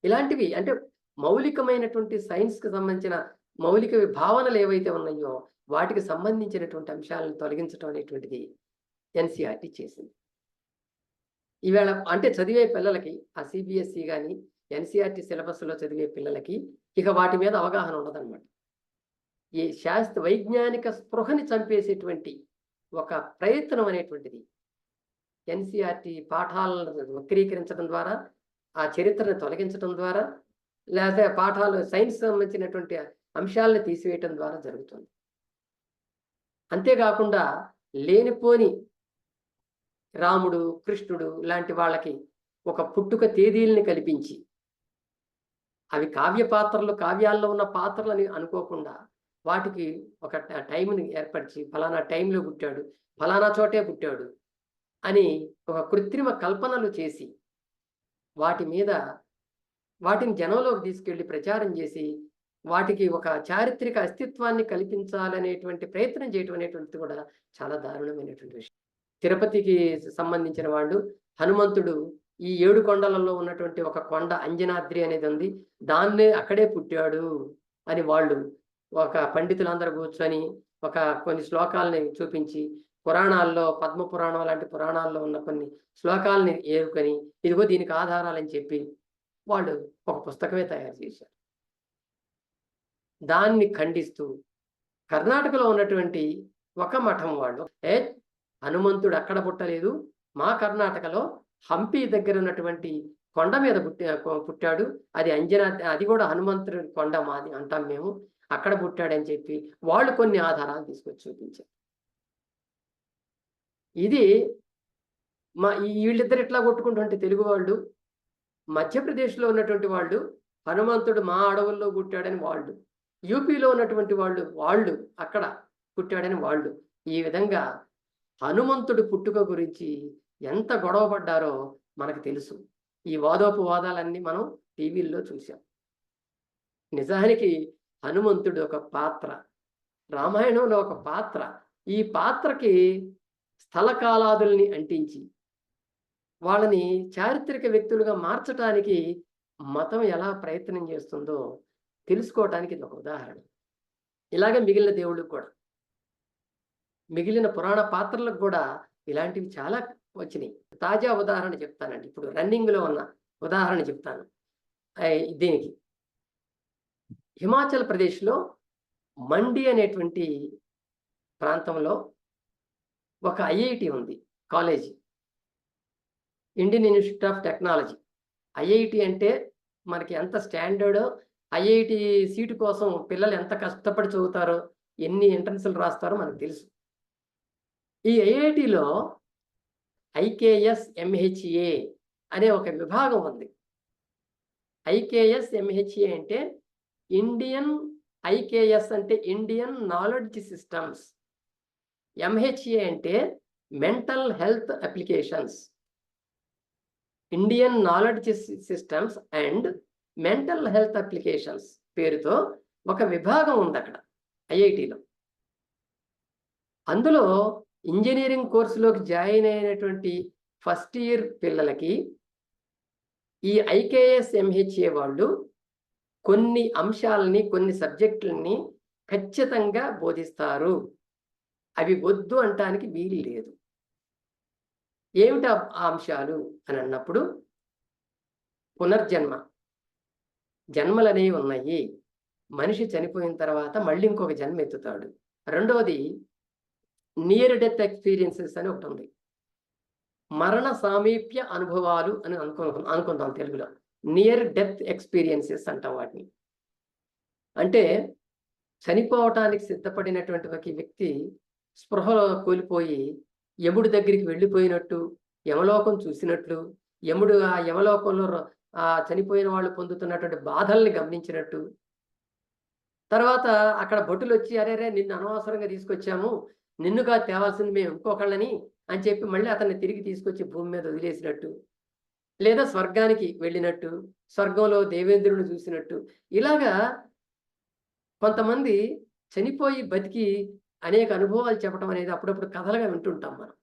A: ఇలాంటివి అంటే మౌలికమైనటువంటి సైన్స్కి సంబంధించిన మౌలిక భావనలు ఏవైతే ఉన్నాయో వాటికి సంబంధించినటువంటి అంశాలను తొలగించడం అనేటువంటిది ఎన్సీఆర్టీ చేసింది. ఈవేళ అంటే చదివే పిల్లలకి ఆ సిబిఎస్ఈ కానీ ఎన్సీఆర్టీ సిలబస్లో చదివే పిల్లలకి ఇక వాటి మీద అవగాహన ఉండదన్నమాట. ఈ వైజ్ఞానిక స్పృహని చంపేసేటువంటి ఒక ప్రయత్నం అనేటువంటిది ఎన్సీఆర్టీ పాఠాలను వక్రీకరించడం ద్వారా, ఆ చరిత్రను తొలగించడం ద్వారా, లేకపోతే పాఠాలు సైన్స్ సంబంధించినటువంటి అంశాలను తీసివేయటం ద్వారా జరుగుతుంది. అంతేకాకుండా లేనిపోని రాముడు, కృష్ణుడు లాంటి వాళ్ళకి ఒక పుట్టుక తేదీల్ని కల్పించి, అవి కావ్య పాత్రలు, కావ్యాల్లో ఉన్న పాత్రలని అనుకోకుండా వాటికి ఒక టైంని ఏర్పరిచి ఫలానా టైంలో పుట్టాడు, ఫలానా చోటే పుట్టాడు అని ఒక కృత్రిమ కల్పనలు చేసి వాటి మీద వాటిని జనంలోకి తీసుకెళ్ళి ప్రచారం చేసి వాటికి ఒక చారిత్రక అస్తిత్వాన్ని కల్పించాలనేటువంటి ప్రయత్నం చేయటం అనేటువంటిది కూడా చాలా దారుణమైనటువంటి విషయం. తిరుపతికి సంబంధించిన వాళ్ళు హనుమంతుడు ఈ 7 కొండలలో ఉన్నటువంటి ఒక కొండ అంజనాద్రి అనేది ఉంది. దాన్నే అక్కడే పుట్టాడు అని వాళ్ళు ఒక పండితులందరూ కూర్చొని ఒక కొన్ని శ్లోకాలని చూపించి పురాణాల్లో పద్మ పురాణం లాంటి పురాణాల్లో ఉన్న కొన్ని శ్లోకాలని ఏరుకొని ఇదిగో దీనికి ఆధారాలని చెప్పి వాళ్ళు ఒక పుస్తకమే తయారు చేశారు. దాన్ని ఖండిస్తూ కర్ణాటకలో ఉన్నటువంటి ఒక మఠం వాళ్ళు హనుమంతుడు అక్కడ పుట్టలేదు, మా కర్ణాటకలో హంపి దగ్గర ఉన్నటువంటి కొండ మీద పుట్టాడు, అది అది కూడా హనుమంతుడి కొండ మాది అంటాం మేము, అక్కడ పుట్టాడని చెప్పి వాళ్ళు కొన్ని ఆధారాలు తీసుకొచ్చి చూపించారు. ఇది వీళ్ళిద్దరు ఇట్లా కొట్టుకుంటుంటే తెలుగు వాళ్ళు, మధ్యప్రదేశ్లో ఉన్నటువంటి వాళ్ళు హనుమంతుడు మా అడవుల్లో పుట్టాడని వాళ్ళు, యూపీలో ఉన్నటువంటి వాళ్ళు అక్కడ పుట్టాడని వాళ్ళు, ఈ విధంగా హనుమంతుడు పుట్టుక గురించి ఎంత గొడవ పడ్డారో మనకు తెలుసు. ఈ వాదోపవాదాలన్నీ మనం టీవీల్లో చూసాం. నిజానికి హనుమంతుడు ఒక పాత్ర, రామాయణంలో ఒక పాత్ర. ఈ పాత్రకి స్థలకాలాదుల్ని అంటించి వాళ్ళని చారిత్రక వ్యక్తులుగా మార్చటానికి మతం ఎలా ప్రయత్నం చేస్తుందో తెలుసుకోవటానికి ఇది ఒక ఉదాహరణ. ఇలాగే మిగిలిన దేవుళ్ళకు కూడా, మిగిలిన పురాణ పాత్రలకు కూడా ఇలాంటివి చాలా వచ్చినాయి. తాజా ఉదాహరణ చెప్తానండి, ఇప్పుడు రన్నింగ్లో ఉన్న ఉదాహరణ చెప్తాను. దీనికి హిమాచల్ ప్రదేశ్లో మండి అనేటువంటి ప్రాంతంలో ఒక ఐఐటి ఉంది, college, Indian institute of technology. IIT అంటే మనకి ఎంత స్టాండర్డో, ఐఐటి సీటు కోసం పిల్లలు ఎంత కష్టపడి చదువుతారో, ఎన్ని ఎంట్రన్స్లు రాస్తారో మనకు తెలుసు. ఈ ఐఐటిలో IKS-MHA అనే ఒక విభాగం ఉంది. IKS-MHA అంటే IKS అంటే ఇండియన్ నాలెడ్జ్ సిస్టమ్స్, MHA అంటే mental health applications. Indian knowledge systems and mental health applications పేరుతో ఒక విభాగం ఉంది అక్కడ ఐఐటిలో. అందులో ఇంజనీరింగ్ కోర్సులోకి జాయిన్ అయినటువంటి ఫస్ట్ ఇయర్ పిల్లలకి ఈ IKS-MHA వాళ్ళు కొన్ని అంశాలని, కొన్ని సబ్జెక్టులని ఖచ్చితంగా బోధిస్తారు. అవి వద్దు అంటానికి వీలు లేదు. ఏమిటి ఆ అంశాలు అని అన్నప్పుడు, పునర్జన్మ, జన్మలనేవి ఉన్నాయి, మనిషి చనిపోయిన తర్వాత మళ్ళీ ఇంకొక జన్మ ఎత్తుతాడు. రెండవది నియర్ డెత్ ఎక్స్పీరియన్సెస్ అని ఒకటి ఉంది, మరణ సామీప్య అనుభవాలు అని అనుకుందాం తెలుగులో. నియర్ డెత్ ఎక్స్పీరియన్సెస్ అంటాం వాటిని. అంటే చనిపోవటానికి సిద్ధపడినటువంటి ఒక వ్యక్తి స్పృహ కోల్పోయి యముడి దగ్గరికి వెళ్ళిపోయినట్టు, యమలోకం చూసినట్లు, యముడు ఆ యమలోకంలో ఆ చనిపోయిన వాళ్ళు పొందుతున్నటువంటి బాధల్ని గమనించినట్టు, తర్వాత అక్కడ భటులు వచ్చి అరేరే నిన్ను అనవసరంగా తీసుకొచ్చాము, నిన్నుగా తేవాల్సింది మేము ఇంకొకళ్ళని అని చెప్పి మళ్ళీ అతన్ని తిరిగి తీసుకొచ్చి భూమి మీద వదిలేసినట్టు, లేదా స్వర్గానికి వెళ్ళినట్టు, స్వర్గంలో దేవేంద్రుని చూసినట్టు, ఇలాగా కొంతమంది చనిపోయి బతికి అనేక అనుభవాలు చెప్పడం అనేది అప్పుడప్పుడు కథలుగా వింటుంటాం మనం.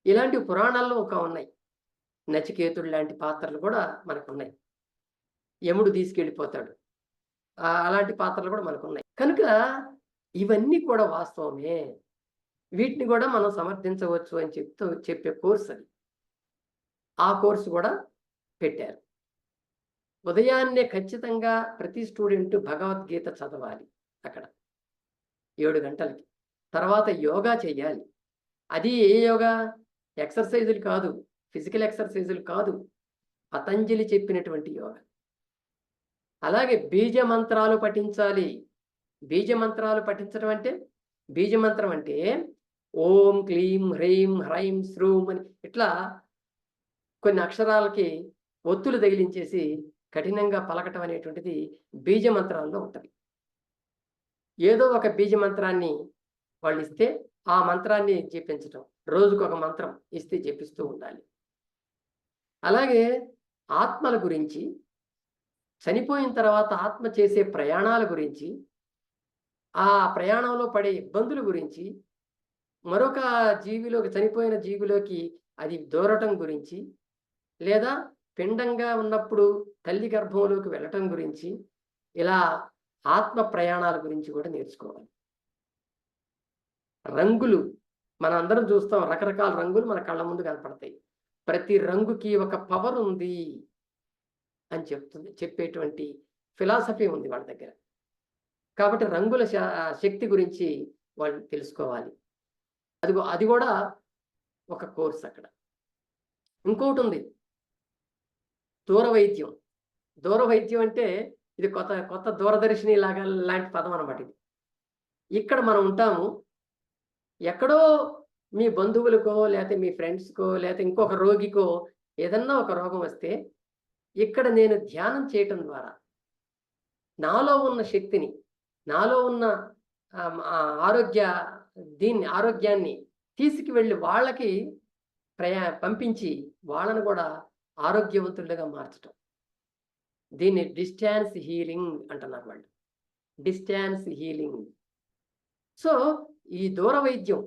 A: ఇలాంటి పురాణాల్లో ఒక ఉన్నాయి. నచికేతుడు లాంటి పాత్రలు కూడా మనకు ఉన్నాయి. యముడు తీసుకెళ్ళిపోతాడు, అలాంటి పాత్రలు కూడా మనకు ఉన్నాయి. కనుక ఇవన్నీ కూడా వాస్తవమే, వీటిని కూడా మనం సమర్థించవచ్చు అని చెప్పే కోర్సు అది. ఆ కోర్సు కూడా పెట్టారు. ఉదయాన్నే ఖచ్చితంగా ప్రతి స్టూడెంట్ భగవద్గీత చదవాలి అక్కడ 7 గంటలకి. తర్వాత యోగా చేయాలి. అది ఏ యోగా? ఎక్సర్సైజులు కాదు, ఫిజికల్ ఎక్సర్సైజులు కాదు, పతంజలి చెప్పినటువంటి యోగా. అలాగే బీజ మంత్రాలు పఠించాలి. బీజ మంత్రాలు పఠించడం అంటే, బీజమంత్రం అంటే ఓం క్లీం హ్రీం హ్రైం శ్రూం అని ఇట్లా కొన్ని అక్షరాలకి ఒత్తులు తగిలించేసి కఠినంగా పలకటం అనేటువంటిది బీజ మంత్రాల్లో ఉంటుంది. ఏదో ఒక బీజ మంత్రాన్ని వాళ్ళు ఇస్తే ఆ మంత్రాన్ని జపించటం, రోజుకొక మంత్రం ఇస్తే జపిస్తూ ఉండాలి. అలాగే ఆత్మల గురించి, చనిపోయిన తర్వాత ఆత్మ చేసే ప్రయాణాల గురించి, ఆ ప్రయాణంలో పడే ఇబ్బందుల గురించి, మరొక జీవిలోకి, చనిపోయిన జీవిలోకి అది దూరటం గురించి, లేదా పిండంగా ఉన్నప్పుడు తల్లి గర్భంలోకి వెళ్ళటం గురించి, ఇలా ఆత్మ ప్రయాణాల గురించి కూడా నేర్చుకోవాలి. రంగులు మనందరం చూస్తాం, రకరకాల రంగులు మన కళ్ళ ముందు కనపడతాయి. ప్రతి రంగుకి ఒక పవర్ ఉంది అని చెప్పేటువంటి ఫిలాసఫీ ఉంది వాళ్ళ దగ్గర. కాబట్టి రంగుల శక్తి గురించి వాళ్ళు తెలుసుకోవాలి. అది కూడా ఒక కోర్స్ అక్కడ. ఇంకోటి ఉంది, దూర వైద్యం. దూర వైద్యం అంటే ఇది కొత్త దూరదర్శిని లాంటి పదం అనమాట ఇది. ఇక్కడ మనం ఉంటాము, ఎక్కడో మీ బంధువులకో, లేకపోతే మీ ఫ్రెండ్స్‌కో, లేకపోతే ఇంకొక రోగికో ఏదన్నా ఒక రోగం వస్తే, ఇక్కడ నేను ధ్యానం చేయటం ద్వారా నాలో ఉన్న శక్తిని, నాలో ఉన్న ఆరోగ్యాన్ని తీసుకువెళ్ళి వాళ్ళకి పంపించి వాళ్ళను కూడా ఆరోగ్యవంతులుగా మార్చటం. దీన్ని డిస్టాన్స్ హీలింగ్ అంటున్నారు వాళ్ళు. Distance healing. సో ఈ దూర వైద్యం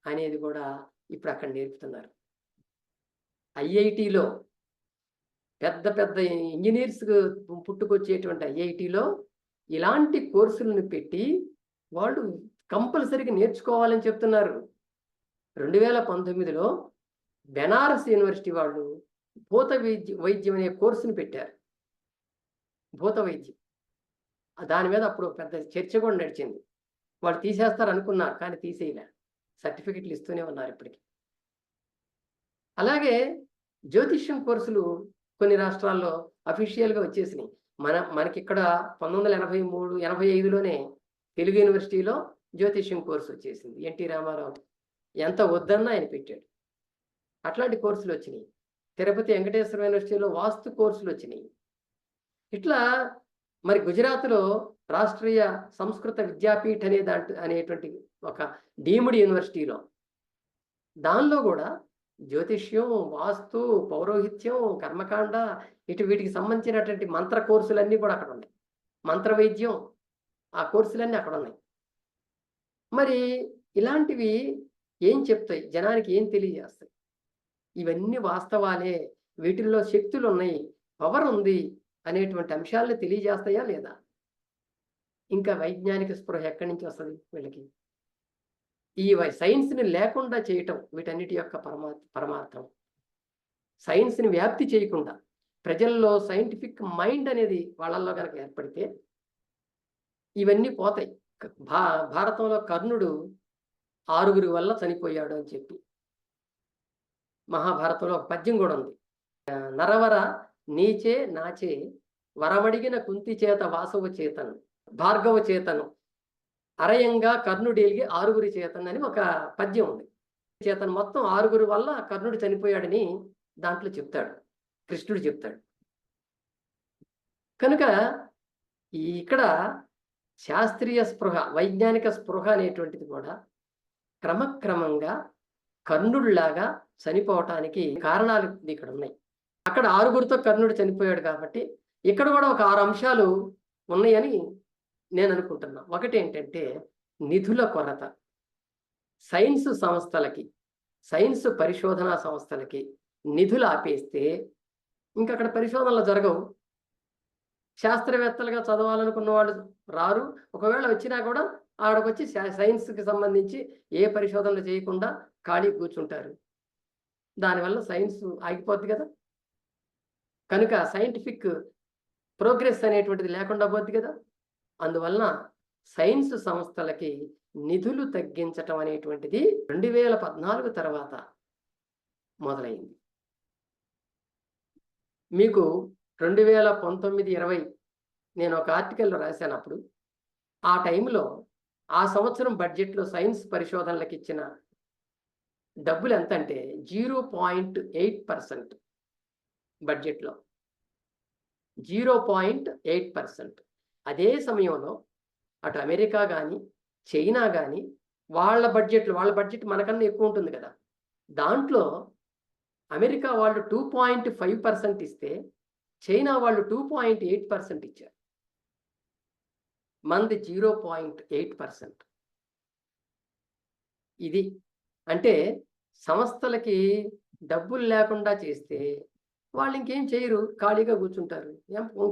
A: అనేది కూడా ఇప్పుడు అక్కడ నేర్పుతున్నారు. ఐఐటిలో పెద్ద పెద్ద ఇంజనీర్స్ పుట్టుకొచ్చేటువంటి ఐఐటిలో ఇలాంటి కోర్సులను పెట్టి వాళ్ళు కంపల్సరీగా నేర్చుకోవాలని చెప్తున్నారు. 2019లో బెనారస్ యూనివర్సిటీ వాళ్ళు భూత వైద్యం అనే కోర్సును పెట్టారు. భూత వైద్యం. దాని మీద అప్పుడు పెద్ద చర్చ కూడా నడిచింది. వాళ్ళు తీసేస్తారు అనుకున్నారు, కానీ తీసేయలే. సర్టిఫికెట్లు ఇస్తూనే ఉన్నారు ఇప్పటికి. అలాగే జ్యోతిష్యం కోర్సులు కొన్ని రాష్ట్రాల్లో అఫీషియల్గా వచ్చేసినాయి. మనకి ఇక్కడ 1983, 85లోనే తెలుగు యూనివర్సిటీలో జ్యోతిష్యం కోర్సు వచ్చేసింది. ఎన్టీ రామారావు ఎంత వద్దన్నా ఆయన పెట్టాడు. అట్లాంటి కోర్సులు వచ్చినాయి. తిరుపతి వెంకటేశ్వర యూనివర్సిటీలో వాస్తు కోర్సులు వచ్చినాయి. ఇట్లా మరి గుజరాత్లో రాష్ట్రీయ సంస్కృత విద్యాపీఠ్ అనేటువంటి ఒక డీమ్డ్ యూనివర్సిటీలో, దానిలో కూడా జ్యోతిష్యం, వాస్తు, పౌరోహిత్యం, కర్మకాండ వీటికి సంబంధించినటువంటి మంత్ర కోర్సులన్నీ కూడా అక్కడ ఉన్నాయి. మంత్ర వైద్యం, ఆ కోర్సులన్నీ అక్కడ ఉన్నాయి. మరి ఇలాంటివి ఏం చెప్తాయి, జనానికి ఏం తెలియజేస్తాయి? ఇవన్నీ వాస్తవాలే, వీటిల్లో శక్తులు ఉన్నాయి, పవర్ ఉంది అనేటువంటి అంశాలను తెలియజేస్తాయా లేదా? ఇంకా వైజ్ఞానిక స్పృహ ఎక్కడి నుంచి వస్తుంది వీళ్ళకి? ఈ సైన్స్ని లేకుండా చేయటం వీటన్నిటి యొక్క పరమార్థం. సైన్స్ని వ్యాప్తి చేయకుండా ప్రజల్లో సైంటిఫిక్ మైండ్ అనేది వాళ్ళల్లో కనుక ఏర్పడితే ఇవన్నీ పోతాయి. భారతంలో కర్ణుడు 6 వల్ల చనిపోయాడు అని చెప్పి మహాభారతంలో ఒక పద్యం కూడా ఉంది. నరవర నీచే నాచే వరమడిగిన కుంతి చేత వాసవ చేతను భార్గవ చేతను అరయంగా కర్ణుడేలిగి 6 చేతన్ అని ఒక పద్యం ఉంది. చేతను మొత్తం 6 వల్ల కర్ణుడు చనిపోయాడని దాంట్లో చెప్తాడు, కృష్ణుడు చెప్తాడు. కనుక ఇక్కడ శాస్త్రీయ స్పృహ, వైజ్ఞానిక స్పృహ అనేటువంటిది కూడా క్రమక్రమంగా కర్ణుడిలాగా చనిపోవటానికి కారణాలు ఇక్కడ ఉన్నాయి. అక్కడ 6తో కర్ణుడు చనిపోయాడు కాబట్టి ఇక్కడ కూడా ఒక 6 అంశాలు ఉన్నాయని నేను అనుకుంటున్నా. ఒకటి ఏంటంటే నిధుల కొరత. సైన్స్ సంస్థలకి, సైన్స్ పరిశోధనా సంస్థలకి నిధులు ఆపేస్తే ఇంకా అక్కడ పరిశోధనలు జరగవు. శాస్త్రవేత్తలుగా చదవాలనుకున్న వాళ్ళు రారు. ఒకవేళ వచ్చినా కూడా ఆడకొచ్చి సైన్స్కి సంబంధించి ఏ పరిశోధనలు చేయకుండా ఖాళీ కూర్చుంటారు. దానివల్ల సైన్స్ ఆగిపోద్ది కదా. కనుక సైంటిఫిక్ ప్రోగ్రెస్ అనేటువంటిది లేకుండా పోద్ది కదా. అందువలన సైన్స్ సంస్థలకి నిధులు తగ్గించటం అనేటువంటిది 2014 తర్వాత మొదలైంది. మీకు 2019-20 నేను ఒక ఆర్టికల్లో రాశాను. అప్పుడు ఆ టైంలో ఆ సంవత్సరం బడ్జెట్లో సైన్స్ పరిశోధనలకు ఇచ్చిన డబ్బులు ఎంత అంటే 0.8% బడ్జెట్లో 0.8%. అదే సమయంలో అటు అమెరికా కానీ, చైనా కానీ వాళ్ళ బడ్జెట్ మనకన్నా ఎక్కువ ఉంటుంది కదా! దాంట్లో అమెరికా వాళ్ళు 2.5% ఇస్తే, చైనా వాళ్ళు 2.8% ఇచ్చారు. మనది 0.8%. ఇది. అంటే సంస్థలకి డబ్బులు లేకుండా చేస్తే వాళ్ళు ఇంకేం చేయరు. ఖాళీగా కూర్చుంటారు.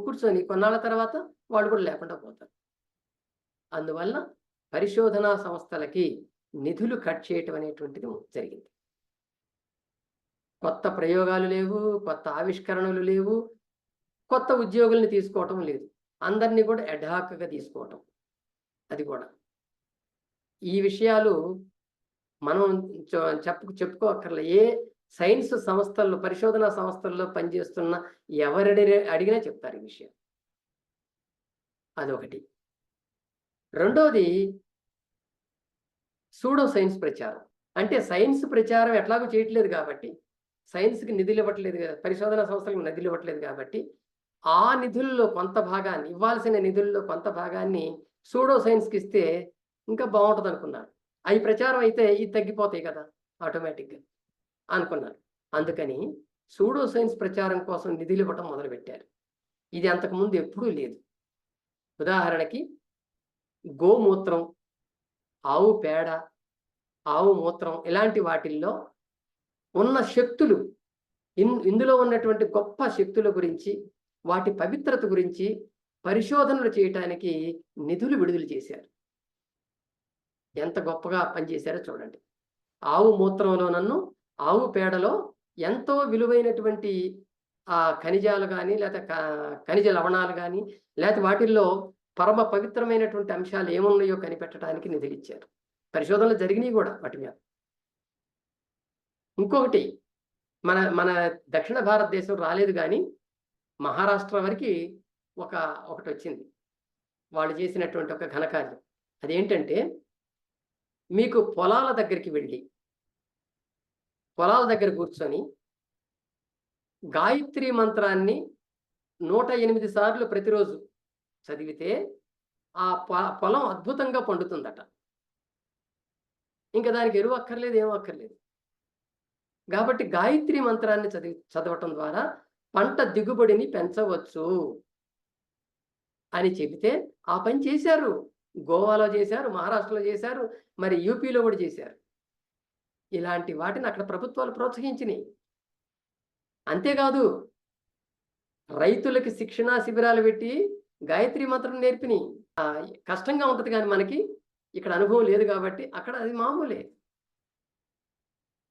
A: కూర్చొని కొన్నాళ్ళ తర్వాత వాళ్ళు కూడా లేకుండా పోతారు. అందువల్ల పరిశోధనా సంస్థలకి నిధులు కట్ చేయటం అనేటువంటిది జరిగింది. కొత్త ప్రయోగాలు లేవు, కొత్త ఆవిష్కరణలు లేవు, కొత్త ఉద్యోగుల్ని తీసుకోవటం లేదు. అందరినీ కూడా అడ్హాక్‌గా తీసుకోవటం. అది కూడా. ఈ విషయాలు మనం చెప్పుకోక్కర్లే. ఏ సైన్స్ సంస్థల్లో, పరిశోధనా సంస్థల్లో పనిచేస్తున్న అడిగినా చెప్తారు ఈ విషయం. అదొకటి. రెండోది సూడో సైన్స్ ప్రచారం. అంటే సైన్స్ ప్రచారం ఎట్లాగో చేయట్లేదు కాబట్టి, సైన్స్‌కి నిధులు ఇవ్వట్లేదు పరిశోధనా సంస్థలకు నిధులు ఇవ్వట్లేదు కాబట్టి, ఆ నిధుల్లో కొంత భాగాన్ని, ఇవ్వాల్సిన నిధుల్లో కొంత భాగాన్ని సూడో సైన్స్‌కి ఇస్తే ఇంకా బావుంటదనుకున్నారు. అయి ప్రచారం అయితే ఇది తగ్గిపోతాయి కదా! ఆటోమేటిక్‌గా అనుకున్నారు. అందుకని సూడో సైన్స్ ప్రచారం కోసం నిధులు ఇవ్వటం మొదలుపెట్టారు. ఇది అంతకుముందు ఎప్పుడూ లేదు. ఉదాహరణకి గోమూత్రం, ఆవు పేడ, ఆవు మూత్రం ఇలాంటి వాటిల్లో ఉన్న శక్తులు, ఇందులో ఉన్నటువంటి గొప్ప శక్తుల గురించి, వాటి పవిత్రత గురించి పరిశోధనలు చేయటానికి నిధులు విడుదల చేశారు. ఎంత గొప్పగా పనిచేశారో చూడండి. ఆవు మూత్రంలోనను, ఆవు పేడలో ఎంతో విలువైనటువంటి ఖనిజాలు గాని, లేతే ఖనిజ లవణాలు గాని, లేతే వాటిల్లో పరమ పవిత్రమైనటువంటి అంశాలు ఏమున్నాయో కనిపెట్టడానికి నిధులిచ్చారు. పరిశోధనలు జరిగినాయి గూడా వాటి మీద. ఇంకొకటి మన మన దక్షిణ భారతదేశం రాలేదు గానీ, మహారాష్ట్ర వరకి ఒకటొచ్చింది. వాళ్ళు చేసినటువంటి ఒక ఘనకార్యం. అదేంటంటే, మీకు పొలాల దగ్గరికి వెళ్ళి, పొలాల దగ్గర కూర్చొని గాయత్రి మంత్రాన్ని 108 సార్లు ప్రతిరోజు చదివితే ఆ పొలం అద్భుతంగా పండుతుందట. ఇంక దానికి ఎరువు అక్కర్లేదు, ఏం అక్కర్లేదు. కాబట్టి గాయత్రి మంత్రాన్ని చదవటం ద్వారా పంట దిగుబడిని పెంచవచ్చు అని చెబితే ఆ పని చేశారు. గోవాలో చేశారు, మహారాష్ట్రలో చేశారు, మరి యూపీలో కూడా చేశారు. ఇలాంటి వాటిని అక్కడ ప్రభుత్వాలు ప్రోత్సహించినాయి. అంతేకాదు, రైతులకి శిక్షణా శిబిరాలు పెట్టి గాయత్రి మంత్రం నేర్పినాయి. కష్టంగా ఉంటది కానీ మనకి ఇక్కడ అనుభవం లేదు కాబట్టి అక్కడ అది మామూలే.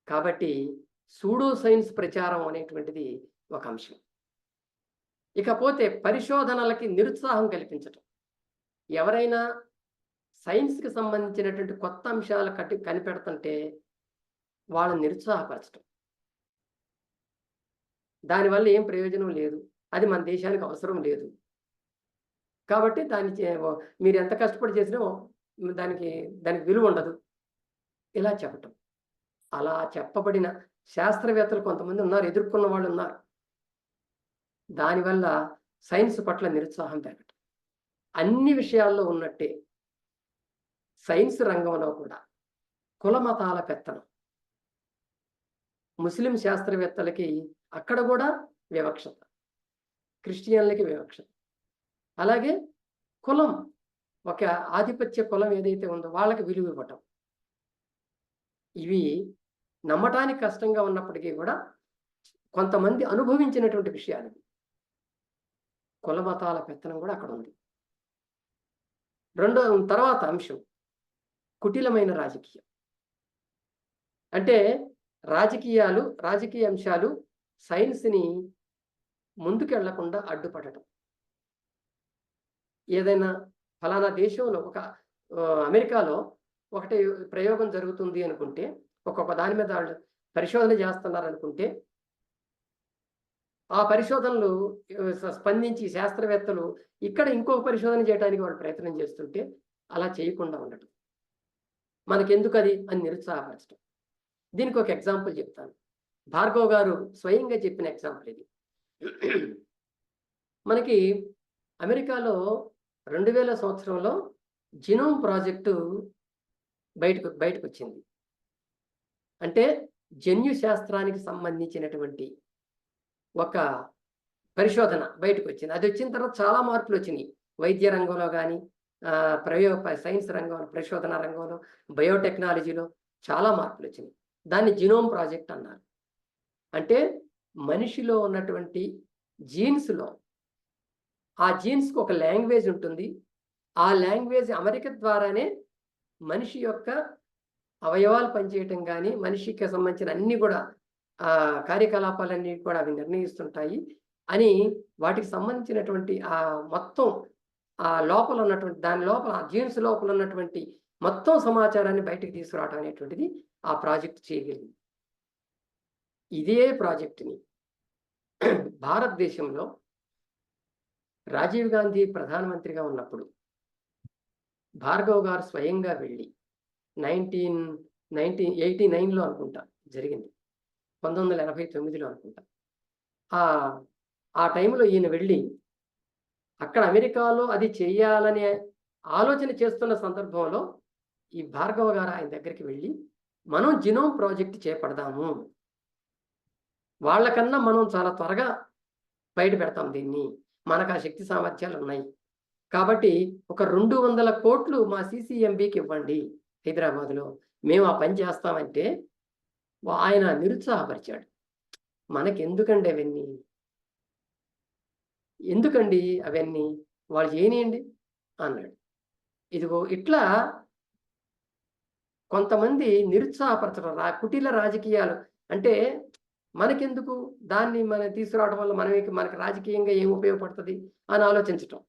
A: కాబట్టి సూడో సైన్స్ ప్రచారం అనేటువంటిది ఒక అంశం. ఇకపోతే పరిశోధనలకి నిరుత్సాహం కల్పించటం. ఎవరైనా సైన్స్‌కి సంబంధించినటువంటి కొత్త అంశాలు కనిపెడుతుంటే వాళ్ళని నిరుత్సాహపరచటం. దానివల్ల ఏం ప్రయోజనం లేదు. అది మన దేశానికి అవసరం లేదు. కాబట్టి మీరు ఎంత కష్టపడి చేసినా దానికి విలువ ఉండదు. ఇలా చెప్పటం. అలా చెప్పబడిన శాస్త్రవేత్తలు కొంతమంది ఉన్నారు, ఎదుర్కొన్న వాళ్ళు ఉన్నారు. దానివల్ల సైన్స్ పట్ల నిరుత్సాహం పెరగటం. అన్ని విషయాల్లో ఉన్నట్టే సైన్స్ రంగంలో కూడా కుల మతాల పెత్తనం. ముస్లిం శాస్త్రవేత్తలకి అక్కడ కూడా వివక్షత, క్రిస్టియన్లకి వివక్షత. అలాగే కులం, ఒక ఆధిపత్య కులం ఏదైతే ఉందో వాళ్ళకి విలువ ఇవ్వటం. ఇవి నమ్మటానికి కష్టంగా ఉన్నప్పటికీ కూడా కొంతమంది అనుభవించినటువంటి విషయాలు. కుల మతాల పెత్తనం కూడా అక్కడ ఉంది. తర్వాత అంశం కుటిలమైన రాజకీయం. అంటే రాజకీయ అంశాలు సైన్స్‌ని ముందుకెళ్లకుండా అడ్డుపడటం. ఏదైనా ఫలానా దేశంలో అమెరికాలో ఒకటి ప్రయోగం జరుగుతుంది అనుకుంటే, ఒక్కొక్క దాని మీద వాళ్ళు పరిశోధన చేస్తున్నారనుకుంటే, ఆ పరిశోధనలు స్పందించి శాస్త్రవేత్తలు ఇక్కడ ఇంకొక పరిశోధన చేయడానికి వాళ్ళు ప్రయత్నం చేస్తుంటే అలా చేయకుండా ఉండటం. మనకెందుకది అని నిరుత్సాహపరచడం. దీనికి ఒక ఎగ్జాంపుల్ చెప్తాను. భార్గవ్ గారు స్వయంగా చెప్పిన ఎగ్జాంపుల్ ఇది. మనకి అమెరికాలో 2000 సంవత్సరంలో జినోమ్ ప్రాజెక్టు బయటకు వచ్చింది. అంటే జన్యు శాస్త్రానికి సంబంధించినటువంటి ఒక పరిశోధన బయటకు వచ్చింది. అది వచ్చిన తర్వాత చాలా మార్పులు వచ్చినాయి. వైద్య రంగంలో కానీ, సైన్స్ రంగంలో, పరిశోధన రంగంలో, బయోటెక్నాలజీలో చాలా మార్పులు వచ్చినాయి. దాన్ని జినోమ్ ప్రాజెక్ట్ అన్నారు. అంటే మనిషిలో ఉన్నటువంటి జీన్స్లో, ఆ జీన్స్కి ఒక లాంగ్వేజ్ ఉంటుంది. ఆ లాంగ్వేజ్ అమరిక ద్వారానే మనిషి యొక్క అవయవాలు పనిచేయటం కానీ, మనిషికి సంబంధించిన అన్ని కూడా కార్యకలాపాలన్నీ కూడా అవి నిర్ణయిస్తుంటాయి అని, వాటికి సంబంధించినటువంటి మొత్తం లోపల ఉన్నటువంటి దాని లోపల జీన్స్ లోపల ఉన్నటువంటి మొత్తం సమాచారాన్ని బయటకు తీసుకురావడం అనేటువంటిది ఆ ప్రాజెక్ట్ చేయగలిగింది. ఇదే ప్రాజెక్టుని భారతదేశంలో రాజీవ్ గాంధీ ప్రధానమంత్రిగా ఉన్నప్పుడు భార్గవ్ గారు స్వయంగా వెళ్ళి 1989లో అనుకుంటా జరిగింది, 1989లో అనుకుంటా. ఆ టైంలో ఈయన వెళ్ళి అక్కడ అమెరికాలో అది చేయాలనే ఆలోచన చేస్తున్న సందర్భంలో ఈ భార్గవ గారు ఆయన దగ్గరికి వెళ్ళి, మనం జినోమ్ ప్రాజెక్ట్ చేపడదాము, వాళ్ళకన్నా మనం చాలా త్వరగా బయట పెడతాం దీన్ని, మనకు ఆ శక్తి సామర్థ్యాలు ఉన్నాయి కాబట్టి ఒక 200 కోట్లు మా CCMBకి ఇవ్వండి హైదరాబాద్లో, మేము ఆ పని చేస్తామంటే ఆయన నిరుత్సాహపరిచాడు. మనకెందుకండి అవన్నీ, ఎందుకండి అవన్నీ, వాళ్ళు చేయనియండి అన్నాడు. ఇదిగో ఇట్లా కొంతమంది నిరుత్సాహపరచడం, కుటిల రాజకీయాలు అంటే మనకెందుకు, దాన్ని మనం తీసుకురావడం వల్ల మనకి రాజకీయంగా ఏం ఉపయోగపడుతుంది అని ఆలోచించటం.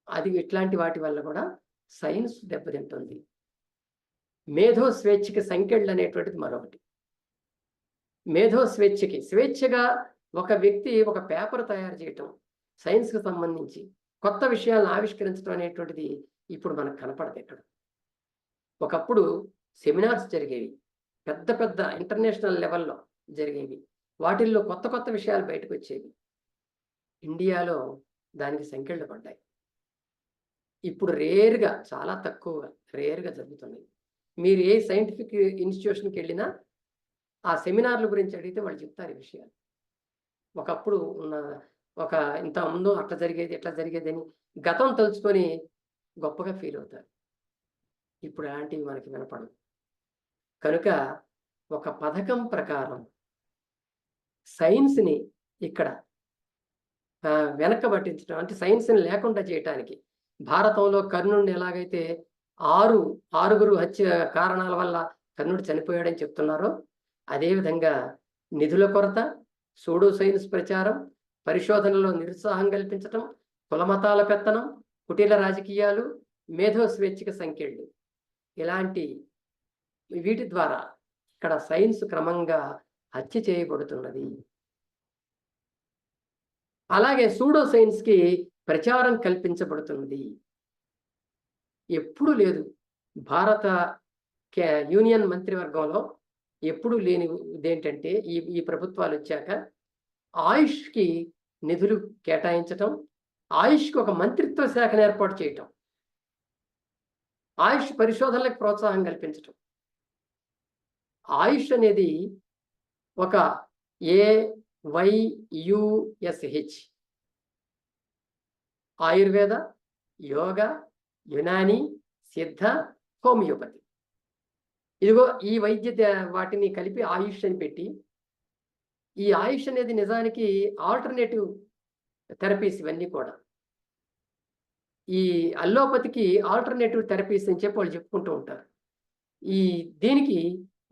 A: అది ఇట్లాంటి వాటి వల్ల కూడా సైన్స్ దెబ్బతింటుంది. మేధో స్వేచ్ఛకి సంకెళ్ళు అనేటువంటిది మరొకటి. మేధో స్వేచ్ఛగా ఒక వ్యక్తి ఒక పేపర్ తయారు చేయటం, సైన్స్కి సంబంధించి కొత్త విషయాలను ఆవిష్కరించడం అనేటువంటిది ఇప్పుడు మనకు కనపడదు ఎక్కడ. ఒకప్పుడు సెమినార్స్ జరిగేవి, పెద్ద పెద్ద ఇంటర్నేషనల్ లెవెల్లో జరిగేవి, వాటిల్లో కొత్త విషయాలు బయటకు వచ్చేవి. ఇండియాలో దానికి సంఖ్యలు పడ్డాయి. ఇప్పుడు రేర్గా, చాలా తక్కువగా, రేర్గా జరుగుతున్నాయి. మీరు ఏ సైంటిఫిక్ ఇన్స్టిట్యూషన్కి వెళ్ళినా ఆ సెమినార్ల గురించి అడిగితే వాళ్ళు చెప్తారు ఈ విషయాలు. ఒకప్పుడు ఉన్న ఇంత ముందు అట్లా జరిగేది ఎట్లా జరిగేది అని గతం తలుచుకొని గొప్పగా ఫీల్ అవుతారు. ఇప్పుడు అలాంటివి మనకి వినపడవు. కనుక ఒక పథకం ప్రకారం సైన్స్ని ఇక్కడ వెనకబట్టించడం, అంటే సైన్స్ని లేకుండా చేయటానికి భారతంలో కర్ణుడిని ఎలాగైతే ఆరుగురు హత్య కారణాల వల్ల కర్ణుడు చనిపోయాడని చెప్తున్నారో, అదేవిధంగా నిధుల కొరత, సూడో సైన్స్ ప్రచారం, పరిశోధనలో నిరుత్సాహం కల్పించటం, కులమతాల పెత్తనం, కుటీల రాజకీయాలు, మేధో స్వేచ్ఛిక సంఖ్యలు, ఇలాంటి వీటి ద్వారా ఇక్కడ సైన్స్ క్రమంగా హత్య చేయబడుతున్నది. అలాగే సూడో సైన్స్కి ప్రచారం కల్పించబడుతున్నది. ఎప్పుడూ లేదు భారత యూనియన్ మంత్రివర్గంలో, ఎప్పుడూ లేని ఇదేంటంటే ఈ ప్రభుత్వాలు వచ్చాక ఆయుష్కి నిధులు కేటాయించటం, ఆయుష్కి ఒక మంత్రిత్వ శాఖను ఏర్పాటు చేయటం, ఆయుష్ పరిశోధనలకు ప్రోత్సాహం కల్పించటం. ఆయుష్ అనేది ఒక AYUSH, ఆయుర్వేద, యోగా, యునాని, సిద్ధ, హోమియోపతి, ఇదిగో ఈ వాటిని కలిపి ఆయుష్ అని పెట్టి, ఈ ఆయుష్ అనేది నిజానికి ఆల్టర్నేటివ్ థెరపీస్ ఇవన్నీ కూడా. ఈ అల్లోపతికి ఆల్టర్నేటివ్ థెరపీస్ అని చెప్పి వాళ్ళు చెప్పుకుంటూ ఉంటారు. దీనికి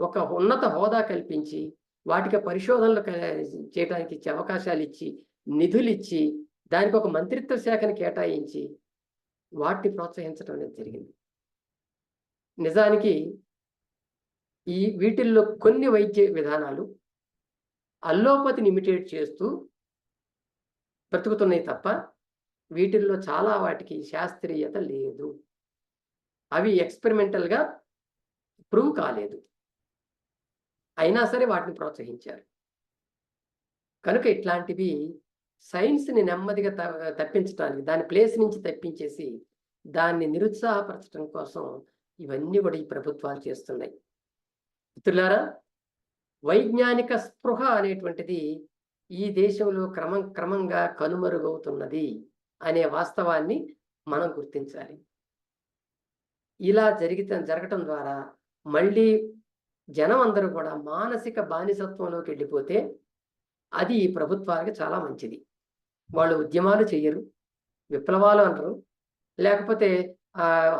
A: ఒక ఉన్నత హోదా కల్పించి, వాటికి పరిశోధనలు చేయడానికి ఇచ్చే అవకాశాలు ఇచ్చి, నిధులు ఇచ్చి, దానికి ఒక మంత్రిత్వ శాఖను కేటాయించి వాటిని ప్రోత్సహించడం అనేది జరిగింది. నిజానికి వీటిల్లో కొన్ని వైద్య విధానాలు అల్లోపతిని ఇమిటేట్ చేస్తూ బ్రతుకుతున్నాయి తప్ప, వీటిల్లో చాలా వాటికి శాస్త్రీయత లేదు. అవి ఎక్స్పెరిమెంటల్గా ప్రూవ్ కాలేదు, అయినా సరే వాటిని ప్రోత్సహించారు. కనుక ఇట్లాంటివి సైన్స్ని నెమ్మదిగా తప్పించడానికి, దాని ప్లేస్ నుంచి తప్పించేసి దాన్ని నిరుత్సాహపరచడం కోసం ఇవన్నీ కూడా ఈ ప్రభుత్వాలు చేస్తున్నాయి. మిత్రులారా, వైజ్ఞానిక స్పృహ అనేటువంటిది ఈ దేశంలో క్రమంగా కనుమరుగవుతున్నది అనే వాస్తవాన్ని మనం గుర్తించాలి. ఇలా జరగటం ద్వారా మళ్ళీ జనం అందరూ కూడా మానసిక బానిసత్వంలోకి వెళ్ళిపోతే అది ఈ ప్రభుత్వానికి చాలా మంచిది. వాళ్ళు ఉద్యమాలు చెయ్యరు, విప్లవాలు అనరు, లేకపోతే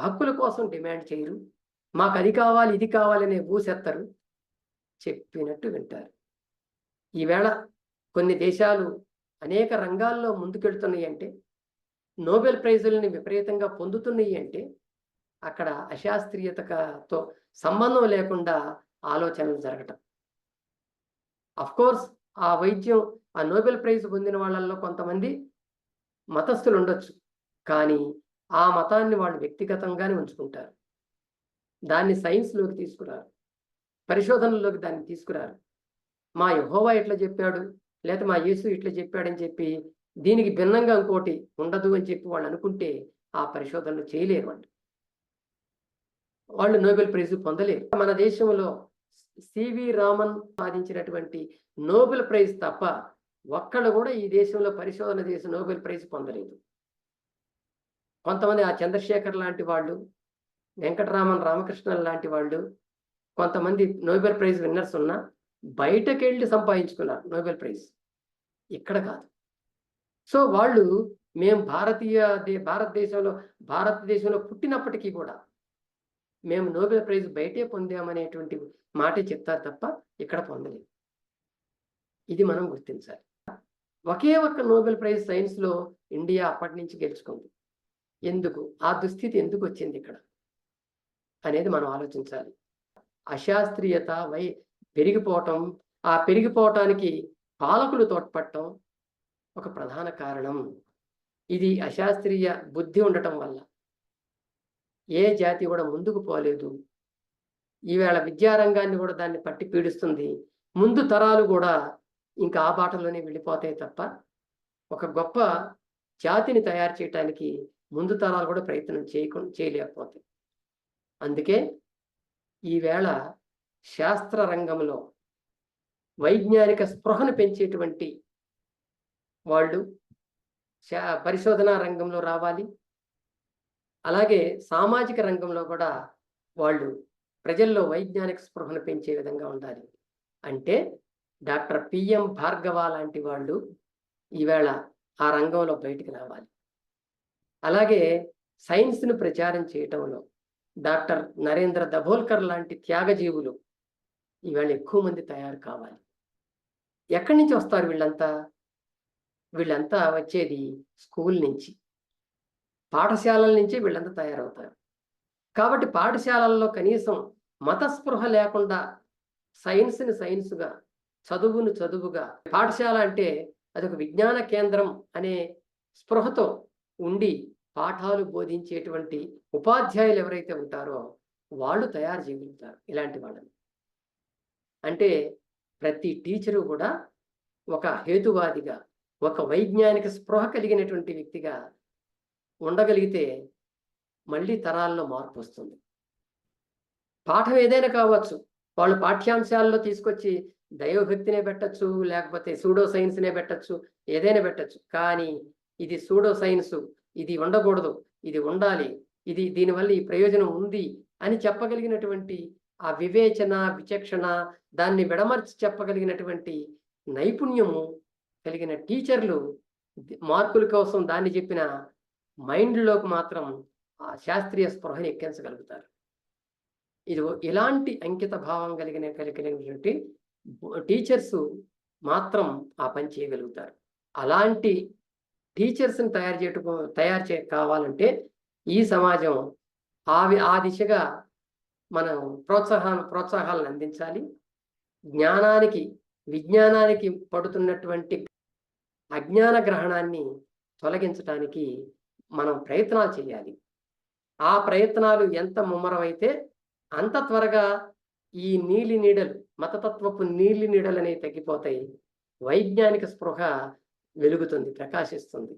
A: హక్కుల కోసం డిమాండ్ చేయరు, మాకు అది కావాలి ఇది కావాలనే ఊసెత్తరు, చెప్పినట్టు వింటారు. ఈవేళ కొన్ని దేశాలు అనేక రంగాల్లో ముందుకెళ్తున్నాయి అంటే, నోబెల్ ప్రైజులని విపరీతంగా పొందుతున్నాయి అంటే అక్కడ అశాస్త్రీయతతో సంబంధం లేకుండా ఆలోచనలు జరగటం. కోర్స్ ఆ వైద్యం, ఆ నోబెల్ ప్రైజ్ పొందిన వాళ్ళల్లో కొంతమంది మతస్థులు ఉండొచ్చు, కానీ ఆ మతాన్ని వాళ్ళు వ్యక్తిగతంగానే ఉంచుకుంటారు. దాన్ని సైన్స్లోకి తీసుకురారు, పరిశోధనలోకి దాన్ని తీసుకురారు. మా యెహోవా ఇట్లా చెప్పాడు, లేకపోతే మా యేసు ఇట్లా చెప్పాడని చెప్పి దీనికి భిన్నంగా ఇంకోటి ఉండదు అని చెప్పి వాళ్ళు అనుకుంటే ఆ పరిశోధనలు చేయలేరు. వాళ్ళు నోబెల్ ప్రైజ్ పొందలేరు. మన దేశంలో సివి రామన్ సాధించినటువంటి నోబెల్ ప్రైజ్ తప్ప ఒక్కళ్ళు కూడా ఈ దేశంలో పరిశోధన చేసి నోబెల్ ప్రైజ్ పొందలేదు. కొంతమంది ఆ చంద్రశేఖర్ లాంటి వాళ్ళు, వెంకటరామన్ రామకృష్ణన్ లాంటి వాళ్ళు, కొంతమంది నోబెల్ ప్రైజ్ విన్నర్స్ ఉన్నా బయటకెళ్ళి సంపాదించుకున్నారు నోబెల్ ప్రైజ్, ఇక్కడ కాదు. సో వాళ్ళు మేము భారతదేశంలో పుట్టినప్పటికీ కూడా మేము నోబెల్ ప్రైజ్ బయటే పొందామనేటువంటి మాటే చెప్తారు తప్ప ఇక్కడ పొందలేదు. ఇది మనం గుర్తించాలి. ఒకే ఒక్క నోబెల్ ప్రైజ్ సైన్స్లో ఇండియా అప్పటి నుంచి గెలుచుకుంది. ఎందుకు ఆ దుస్థితి ఎందుకు వచ్చింది ఇక్కడ అనేది మనం ఆలోచించాలి. అశాస్త్రీయత పెరిగిపోవటం, ఆ పెరిగిపోవటానికి పాలకులు తోడ్పడటం ఒక ప్రధాన కారణం. ఇది అశాస్త్రీయ బుద్ధి ఉండటం వల్ల ఏ జాతి కూడా ముందుకు పోలేదు. ఈవేళ విద్యారంగాన్ని కూడా దాన్ని పట్టి పీడిస్తుంది. ముందు తరాలు కూడా ఇంకా ఆ బాటలోనే వెళ్ళిపోతాయి తప్ప ఒక గొప్ప జాతిని తయారు చేయటానికి ముందు తరాలు కూడా ప్రయత్నం చేయలేకపోతాయి. అందుకే ఈవేళ శాస్త్ర రంగంలో వైజ్ఞానిక స్పృహను పెంచేటువంటి వాళ్ళు పరిశోధనా రంగంలో రావాలి. అలాగే సామాజిక రంగంలో కూడా వాళ్ళు ప్రజల్లో వైజ్ఞానిక స్పృహను పెంచే విధంగా ఉండాలి. అంటే డాక్టర్ పిఎం భార్గవ లాంటి వాళ్ళు ఈవేళ ఆ రంగంలో బయటికి రావాలి. అలాగే సైన్స్ను ప్రచారం చేయటంలో డాక్టర్ నరేంద్ర దబోల్కర్ లాంటి త్యాగజీవులు ఈవేళ ఎక్కువ మంది తయారు కావాలి. ఎక్కడి నుంచి వస్తారు వీళ్ళంతా? వీళ్ళంతా వచ్చేది స్కూల్ నుంచి, పాఠశాలల నుంచి వీళ్ళంతా తయారవుతారు. కాబట్టి పాఠశాలల్లో కనీసం మతస్పృహ లేకుండా సైన్స్ని సైన్స్గా, చదువును చదువుగా, పాఠశాల అంటే అదొక విజ్ఞాన కేంద్రం అనే స్పృహతో ఉండి పాఠాలు బోధించేటువంటి ఉపాధ్యాయులు ఎవరైతే ఉంటారో వాళ్ళు తయారు చేయగలుగుతారు ఇలాంటి వాళ్ళని. అంటే ప్రతి టీచరు కూడా ఒక హేతువాదిగా, ఒక వైజ్ఞానిక స్పృహ కలిగినటువంటి వ్యక్తిగా ఉండగలిగితే మళ్ళీ తరాల్లో మార్పు వస్తుంది. పాఠం ఏదైనా కావచ్చు, వాళ్ళు పాఠ్యాంశాల్లో తీసుకొచ్చి దైవభక్తినే పెట్టచ్చు, లేకపోతే సూడో సైన్స్నే పెట్టచ్చు, ఏదైనా పెట్టచ్చు. కానీ ఇది సూడో సైన్స్, ఇది ఉండకూడదు, ఇది ఉండాలి, దీనివల్ల ఈ ప్రయోజనం ఉంది అని చెప్పగలిగినటువంటి ఆ వివేచన, విచక్షణ, దాన్ని విడమర్చి చెప్పగలిగినటువంటి నైపుణ్యము కలిగిన టీచర్లు మార్కుల కోసం దాన్ని చెప్పిన మైండ్లోకి మాత్రం ఆ శాస్త్రీయ స్పృహని ఎక్కించగలుగుతారు. ఇలాంటి అంకిత భావం కలిగినటువంటి టీచర్స్ మాత్రం ఆ పని చేయగలుగుతారు. అలాంటి టీచర్స్ని కావాలంటే ఈ సమాజం ఆ దిశగా మనం ప్రోత్సాహాలను అందించాలి. విజ్ఞానానికి పడుతున్నటువంటి అజ్ఞాన గ్రహణాన్ని తొలగించడానికి మనం ప్రయత్నాలు చేయాలి. ఆ ప్రయత్నాలు ఎంత ముమ్మరమైతే అంత త్వరగా ఈ నీలి నీడలు, మతతత్వపు నీలి నీడలు అనేవి తగ్గిపోతాయి. వైజ్ఞానిక స్పృహ వెలుగుతుంది, ప్రకాశిస్తుంది.